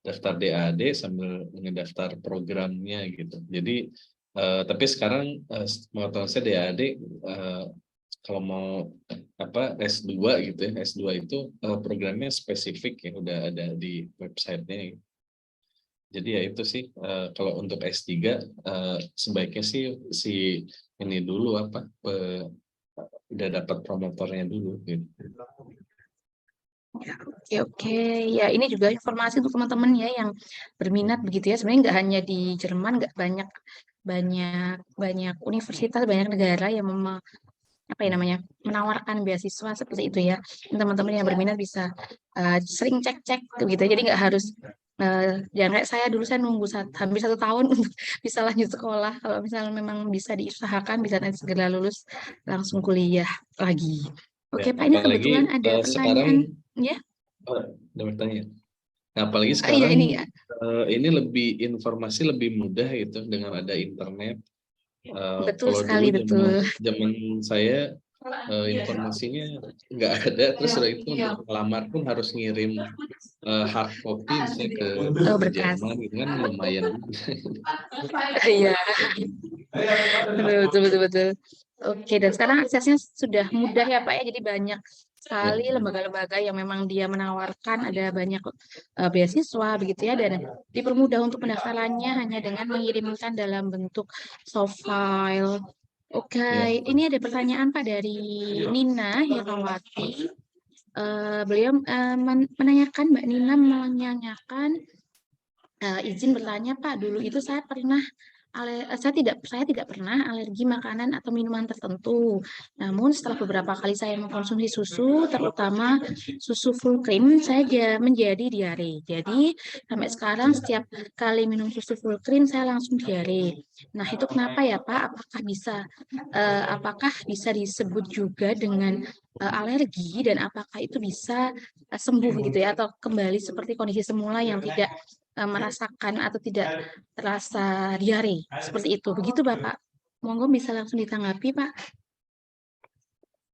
daftar DAAD sambil ngedaftar programnya gitu. Jadi tapi sekarang pengetahuan saya DAAD kalau mau S2 gitu ya, S2 itu programnya spesifik ya, udah ada di websitenya. Jadi ya itu sih kalau untuk S3 sebaiknya sih ini dulu udah dapat promotornya dulu gitu. Ya, oke. Ya, ini juga informasi untuk teman-teman ya yang berminat begitu ya. Sebenarnya nggak hanya di Jerman, nggak banyak universitas, banyak negara yang menawarkan beasiswa seperti itu ya. Teman-teman yang berminat bisa sering cek-cek gitu. Jadi nggak harus jangan kayak saya dulu, saya nunggu hampir 1 tahun untuk bisa lanjut sekolah. Kalau misalnya memang bisa diusahakan, bisa nanti segera lulus langsung kuliah lagi. Oke Ya, Pak, ini apalagi kebetulan ada pertanyaan ya. Ada bertanya. Nah, apalagi Iya, sekarang ini ini informasi lebih mudah gitu dengan ada internet. betul Kalau sekali, dulu betul. zaman saya informasinya nggak ada, terus setelah itu untuk melamar pun harus ngirim hard copy misalnya ke Berkas. Jerman gitu kan, lumayan. Iya. Betul. Oke, dan sekarang aksesnya sudah mudah ya Pak ya, jadi banyak sekali lembaga-lembaga yang memang dia menawarkan, ada banyak beasiswa begitu ya, dan dipermudah untuk pendaftarannya hanya dengan mengirimkan dalam bentuk soft file. Oke, ini ada pertanyaan Pak dari Nina Hirmawati. Beliau menanyakan, Mbak Nina menanyakan izin bertanya Pak, dulu itu saya tidak pernah alergi makanan atau minuman tertentu. Namun setelah beberapa kali saya mengkonsumsi susu, terutama susu full cream, saya menjadi diare. Jadi sampai sekarang setiap kali minum susu full cream saya langsung diare. Nah, itu kenapa ya Pak? Apakah bisa disebut juga dengan alergi, dan apakah itu bisa sembuh gitu ya, atau kembali seperti kondisi semula yang tidak merasakan atau tidak terasa diare seperti itu, begitu Bapak? Monggo bisa langsung ditanggapi Pak.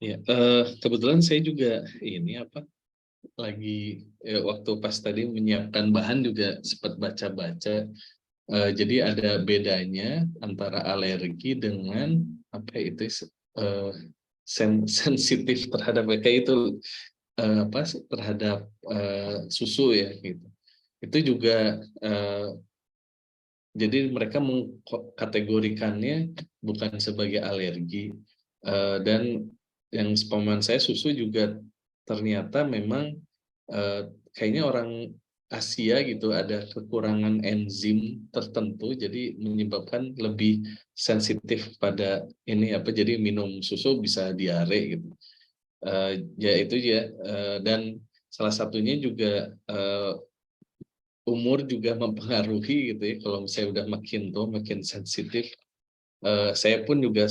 Ya, kebetulan saya juga ini lagi waktu pas tadi menyiapkan bahan juga sempat baca-baca. Jadi ada bedanya antara alergi dengan sensitif terhadap kayak itu terhadap susu ya gitu. Itu juga jadi mereka mengkategorikannya bukan sebagai alergi, dan yang sepemahaman saya susu juga ternyata memang kayaknya orang Asia gitu ada kekurangan enzim tertentu, jadi menyebabkan lebih sensitif pada ini jadi minum susu bisa diare gitu. Ya itu ya, dan salah satunya juga umur juga mempengaruhi gitu ya. Kalau misalnya udah makin tua makin sensitif, saya pun juga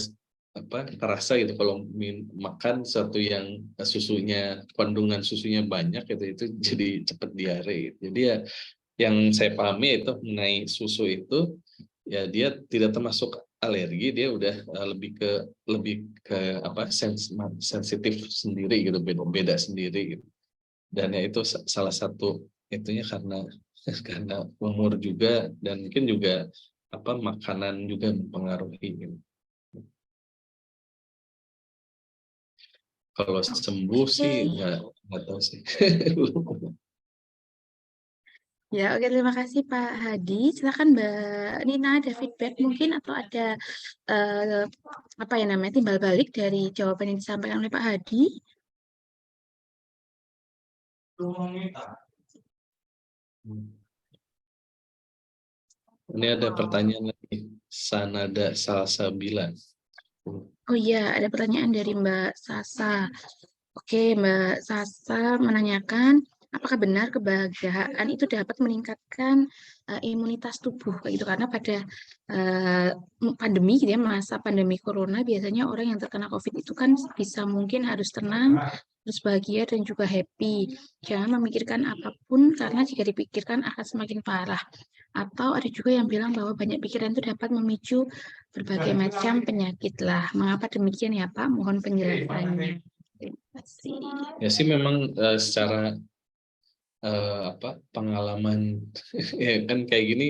terasa gitu kalau makan sesuatu yang susunya, kandungan susunya banyak itu jadi cepat diare gitu. Jadi ya yang saya pahami itu mengenai susu itu ya dia tidak termasuk alergi, dia udah lebih ke sensitif sendiri gitu, beda sendiri gitu. Dan ya itu salah satu itunya karena karena umur juga, dan mungkin juga makanan juga mempengaruhi gitu. Kalau sembuh sih nggak tahu sih. Ya, oke, terima kasih Pak Hadi. Silakan Mbak Nina, ada feedback mungkin atau ada timbal balik dari jawaban yang disampaikan oleh Pak Hadi. Ini ada pertanyaan lagi, Sanada Salsabila. Oh iya, ada pertanyaan dari Mbak Sasa. Oke, Mbak Sasa menanyakan, apakah benar kebahagiaan itu dapat meningkatkan imunitas tubuh? Kayak gitu, karena pada pandemi, gitu ya, masa pandemi corona, biasanya orang yang terkena COVID itu kan bisa mungkin harus tenang, terus bahagia dan juga happy. Jangan memikirkan apapun, karena jika dipikirkan akan semakin parah. Atau ada juga yang bilang bahwa banyak pikiran itu dapat memicu berbagai macam penyakit lah. Mengapa demikian ya Pak? Mohon penjelasannya. Terima kasih. Ya sih memang secara pengalaman ya kan kayak gini,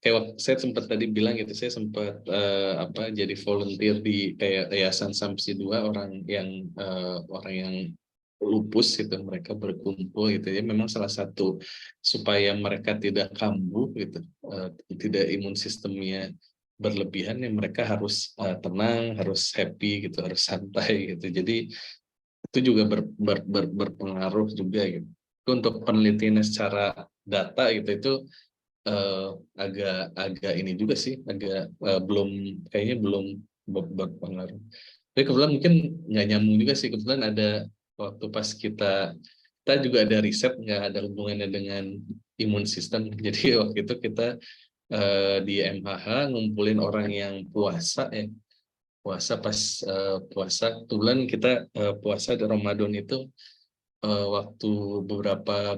kayak saya sempat tadi bilang gitu, saya sempat jadi volunteer di kayak Yayasan Samsi 2, orang yang lupus gitu, mereka berkumpul gitu ya, memang salah satu supaya mereka tidak kambuh gitu, tidak imun sistemnya berlebihan, ya mereka harus tenang, harus happy gitu, harus santai gitu. Jadi itu juga berpengaruh juga gitu. Untuk penelitian secara data gitu itu agak ini juga sih, agak kayaknya belum berpengaruh. Tapi kebetulan mungkin nggak nyambung juga sih, kebetulan ada waktu pas kita juga ada riset nggak ada hubungannya dengan imun sistem. Jadi waktu itu kita di MHH ngumpulin orang yang puasa ya, puasa kebetulan kita puasa di Ramadan itu waktu beberapa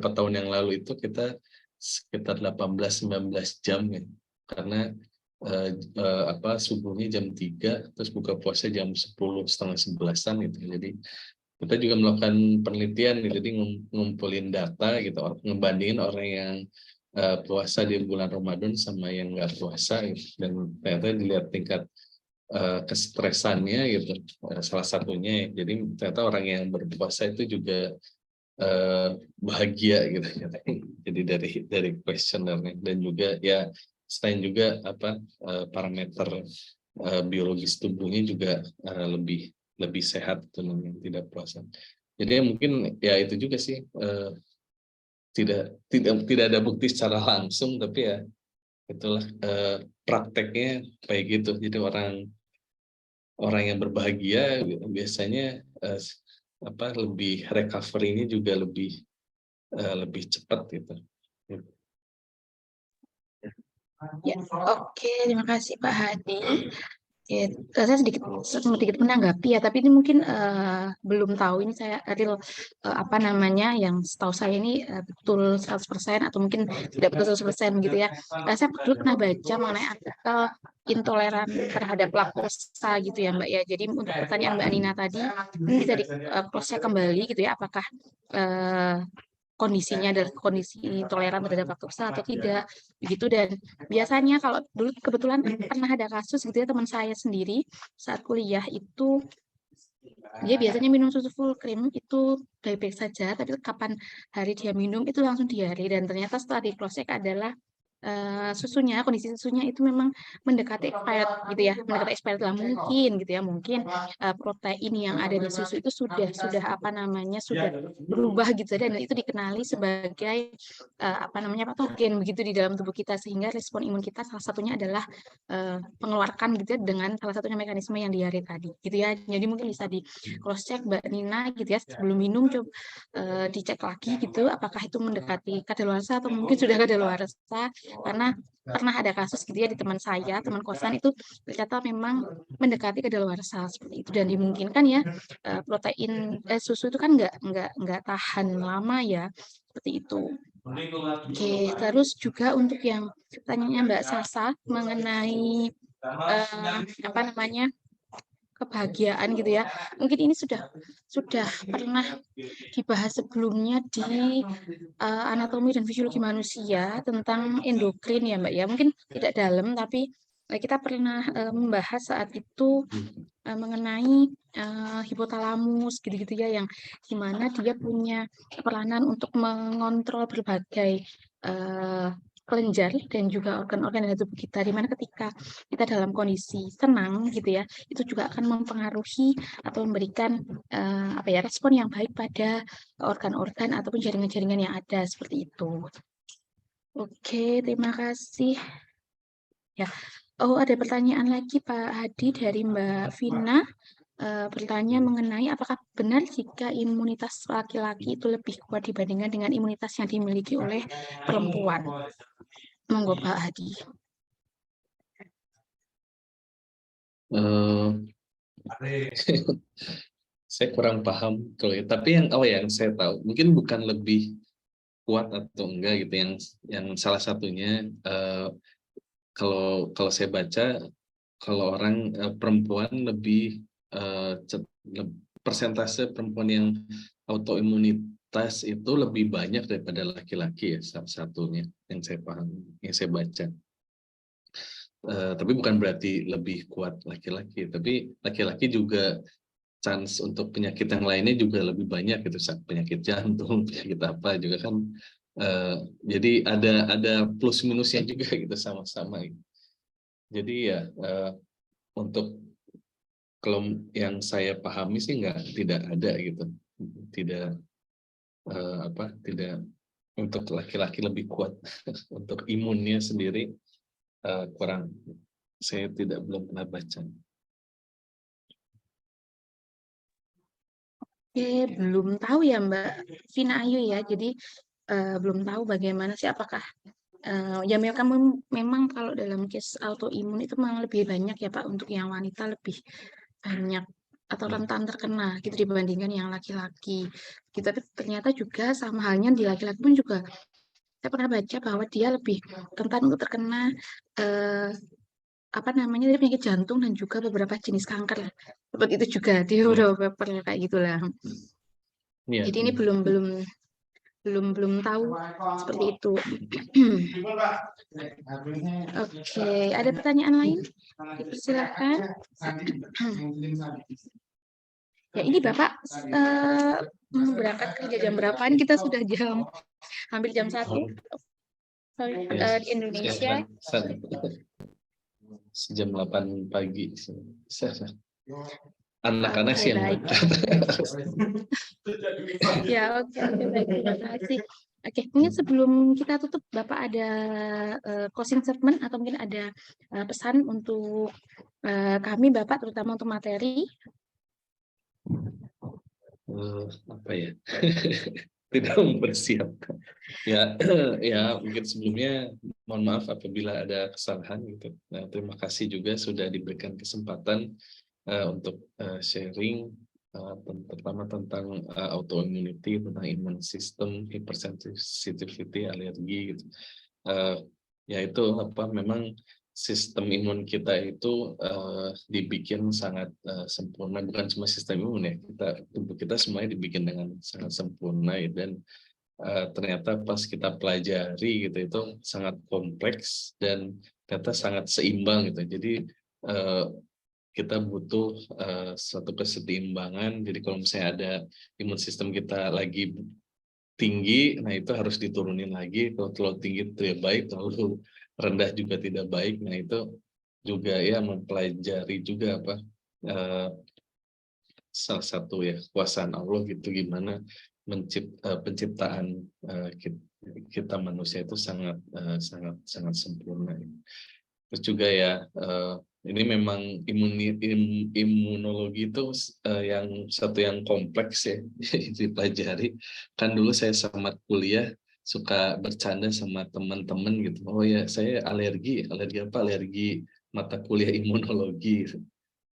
tahun yang lalu itu kita sekitar 18-19 jam ya, karena subuhnya jam 3 terus buka puasa jam 10 setengah 11-an gitu. Jadi kita juga melakukan penelitian, jadi ngumpulin data gitu, ngebandingin orang yang puasa di bulan Ramadan sama yang nggak puasa gitu. Dan ternyata dilihat tingkat kestresannya gitu, salah satunya ya. Jadi ternyata orang yang berpuasa itu juga bahagia gitu. Jadi dari questionnaire-nya, dan juga ya selain juga parameter biologis tubuhnya juga lebih sehat tuh yang tidak puasa. Jadi mungkin ya itu juga sih, tidak ada bukti secara langsung, tapi ya itulah prakteknya kayak gitu. Jadi orang yang berbahagia biasanya lebih recovery-nya juga lebih cepat gitu. Ya, oke, terima kasih Pak Hadi. Ya, saya sedikit menanggapi ya, tapi ini mungkin belum tahu, ini saya real yang setahu saya ini betul 100% atau mungkin tidak betul 100% gitu ya. Saya dulu pernah baca mengenai artikel intoleran terhadap laktosa gitu ya Mbak ya. Jadi untuk pertanyaan Mbak Nina tadi, ini bisa di cross check kembali gitu ya, apakah kondisinya adalah kondisi intoleran terhadap laktosa atau tidak begitu. Dan biasanya kalau dulu kebetulan pernah ada kasus gitu ya, teman saya sendiri saat kuliah itu dia biasanya minum susu full cream itu baik-baik saja, tapi kapan hari dia minum itu langsung diare, dan ternyata setelah di cross check adalah kondisi susunya itu memang mendekati expired gitu ya, mendekati expired lah mungkin gitu ya, mungkin protein yang ada di susu itu sudah berubah gitu, dan itu dikenali sebagai patogen begitu di dalam tubuh kita, sehingga respon imun kita salah satunya adalah mengeluarkan gitu ya, dengan salah satunya mekanisme yang diare tadi gitu ya. Jadi mungkin bisa di cross check Mbak Nina gitu ya, sebelum minum coba dicek lagi gitu apakah itu mendekati kadaluarsa atau mungkin sudah kadaluarsa. Karena pernah ada kasus gitu ya di teman saya, teman kosan itu ternyata memang mendekati kedaluarsa seperti itu, dan dimungkinkan ya protein susu itu kan nggak tahan lama ya, seperti itu. Oke, terus juga untuk yang pertanyaannya Mbak Sasa mengenai apa namanya, kebahagiaan gitu ya. Mungkin ini sudah pernah dibahas sebelumnya di anatomi dan fisiologi manusia tentang endokrin ya Mbak ya. Mungkin tidak dalam, tapi kita pernah membahas saat itu mengenai hipotalamus gitu-gitu ya, yang dimana dia punya peranan untuk mengontrol berbagai kelenjar dan juga organ-organ dari tubuh kita, dimana ketika kita dalam kondisi tenang gitu ya, itu juga akan mempengaruhi atau memberikan apa ya, respon yang baik pada organ-organ ataupun jaringan-jaringan yang ada seperti itu. Oke, terima kasih. Ya, oh ada pertanyaan lagi Pak Hadi dari Mbak Vina. Bertanya mengenai apakah benar jika imunitas laki-laki itu lebih kuat dibandingkan dengan imunitas yang dimiliki oleh perempuan? Monggo Pak Hadi. Saya kurang paham kalau tapi yang saya tahu mungkin bukan lebih kuat atau enggak gitu, yang salah satunya kalau saya baca, kalau orang perempuan lebih persentase perempuan yang autoimunitas itu lebih banyak daripada laki-laki ya, salah satunya yang saya paham, yang saya baca. Tapi bukan berarti lebih kuat laki-laki, tapi laki-laki juga chance untuk penyakit yang lainnya juga lebih banyak gitu, penyakit jantung, penyakit apa juga kan. Jadi ada plus minusnya juga gitu, sama-sama gitu. Jadi ya untuk kalau yang saya pahami sih tidak ada gitu, tidak tidak untuk laki-laki lebih kuat untuk imunnya sendiri, kurang, saya belum pernah baca. Oke, belum tahu ya Mbak Vina Ayu ya, jadi belum tahu bagaimana sih apakah ya memang kalau dalam case autoimun itu memang lebih banyak ya Pak, untuk yang wanita lebih banyak atau rentan terkena gitu dibandingkan yang laki-laki gitu. Tapi ternyata juga sama halnya di laki-laki pun juga saya pernah baca bahwa dia lebih rentan untuk terkena apa namanya, dari penyakit jantung dan juga beberapa jenis kanker seperti itu juga di beberapa paper kayak gitulah. Jadi ini belum tahu seperti itu. Oke, ada pertanyaan lain? Silakan. Ya ini Bapak berangkat kerja jam berapaan? Kita sudah hampir jam 1 di Indonesia. Jam 8 pagi. Anak-anak sih yang ya, oke, baik, terima kasih. Oke, mungkin sebelum kita tutup, Bapak ada closing statement atau mungkin ada pesan untuk kami, Bapak, terutama untuk materi? Apa ya? Tidak mempersiapkan. Ya mungkin sebelumnya mohon maaf apabila ada kesalahan gitu. Nah, terima kasih juga sudah diberikan kesempatan untuk sharing pertama tentang autoimmunity, tentang immune system, hypersensitivity, alergi gitu. Yaitu memang sistem imun kita itu dibikin sangat sempurna, bukan cuma sistem imun ya, tubuh kita semuanya dibikin dengan sangat sempurna ya, dan ternyata pas kita pelajari gitu itu sangat kompleks dan ternyata sangat seimbang gitu. Jadi kita butuh suatu keseimbangan. Jadi kalau misalnya ada imun sistem kita lagi tinggi, nah itu harus diturunin lagi. Kalau terlalu tinggi tidak baik, terlalu rendah juga tidak baik. Nah itu juga ya mempelajari juga salah satu ya kekuasaan Allah gitu, gimana penciptaan kita manusia itu sangat sempurna. Terus juga ya ini memang imunologi itu yang kompleks ya dipelajari. Kan dulu saya sempat kuliah suka bercanda sama teman-teman gitu. Oh ya, saya alergi apa? Alergi mata kuliah imunologi.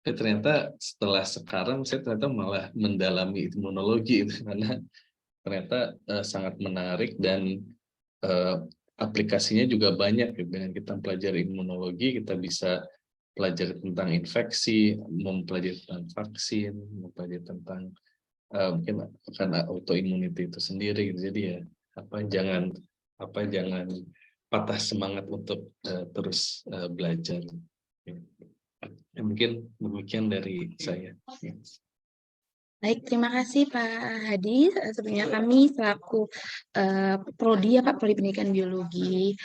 Tapi ternyata setelah sekarang saya ternyata malah mendalami imunologi itu karena ternyata sangat menarik dan aplikasinya juga banyak. Dengan kita pelajari imunologi, kita bisa pelajari tentang infeksi, mempelajari tentang vaksin, mempelajari tentang mungkin akan autoimmunity itu sendiri. Jadi ya jangan patah semangat untuk terus belajar. Ya, mungkin demikian dari saya. Baik, terima kasih Pak Hadi. Sebenarnya kami selaku Prodi ya Pak, Prodi Pendidikan Biologi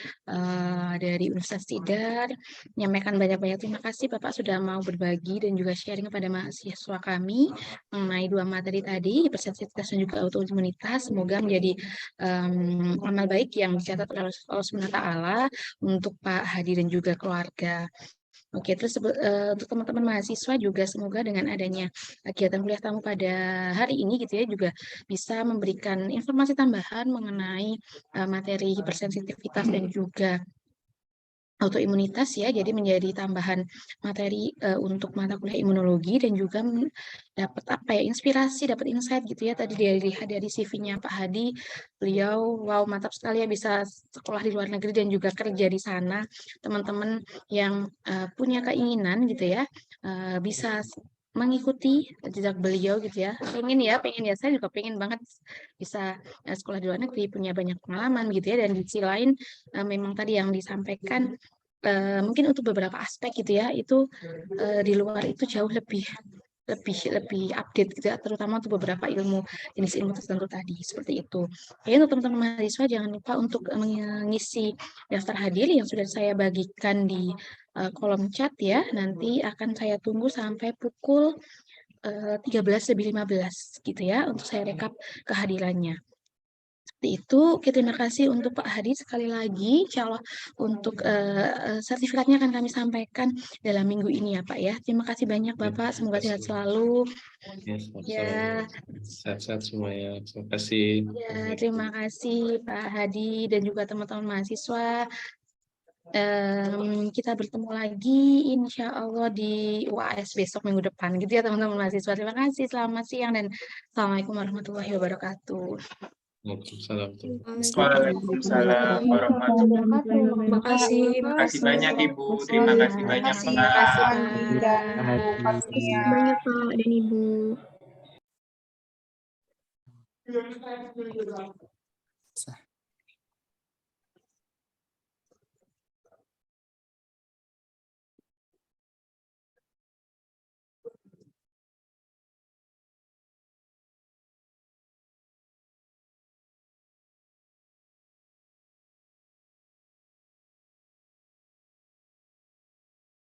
dari Universitas Tidar, menyampaikan banyak-banyak terima kasih Bapak sudah mau berbagi dan juga sharing kepada mahasiswa kami mengenai 2 materi tadi, hipersensitivitas dan juga autoimunitas. Semoga menjadi amal baik yang dicatat oleh Allah SWT untuk Pak Hadi dan juga keluarga. Oke, terus untuk teman-teman mahasiswa juga semoga dengan adanya kegiatan kuliah tamu pada hari ini gitu ya juga bisa memberikan informasi tambahan mengenai materi hipersensitivitas dan juga autoimunitas ya, jadi menjadi tambahan materi untuk mata kuliah imunologi dan juga dapat inspirasi, dapat insight gitu ya. Tadi dari CV-nya Pak Hadi, beliau wow mantap sekali ya bisa sekolah di luar negeri dan juga kerja di sana. Teman-teman yang punya keinginan gitu ya bisa mengikuti jejak beliau gitu ya. Pengen ya, saya juga pengen banget bisa sekolah di luar negeri, punya banyak pengalaman gitu ya. Dan di sisi lain memang tadi yang disampaikan mungkin untuk beberapa aspek gitu ya itu di luar itu jauh lebih update gitu ya, terutama untuk beberapa jenis ilmu tertentu tadi seperti itu. Oke, untuk teman-teman mahasiswa jangan lupa untuk mengisi daftar hadir yang sudah saya bagikan di kolom chat ya. Nanti akan saya tunggu sampai pukul 13:15 gitu ya untuk saya rekap kehadirannya. Seperti itu. Oke, terima kasih untuk Pak Hadi sekali lagi. Insya Allah untuk sertifikatnya akan kami sampaikan dalam minggu ini ya Pak ya. Terima kasih banyak Bapak. Semoga sehat selalu. Ya, sehat-sehat semuanya. Terima kasih. Ya, terima kasih Pak Hadi dan juga teman-teman mahasiswa. Kita bertemu lagi insya Allah di UAS besok minggu depan gitu ya teman-teman mahasiswa. Terima kasih. Selamat siang dan Assalamualaikum warahmatullahi wabarakatuh. Waalaikumsalam warahmatullahi wabarakatuh. Terima kasih. Terima kasih banyak Ibu. Terima kasih banyak Pak. Terima kasih Pak. Banyak Pak dan Ibu.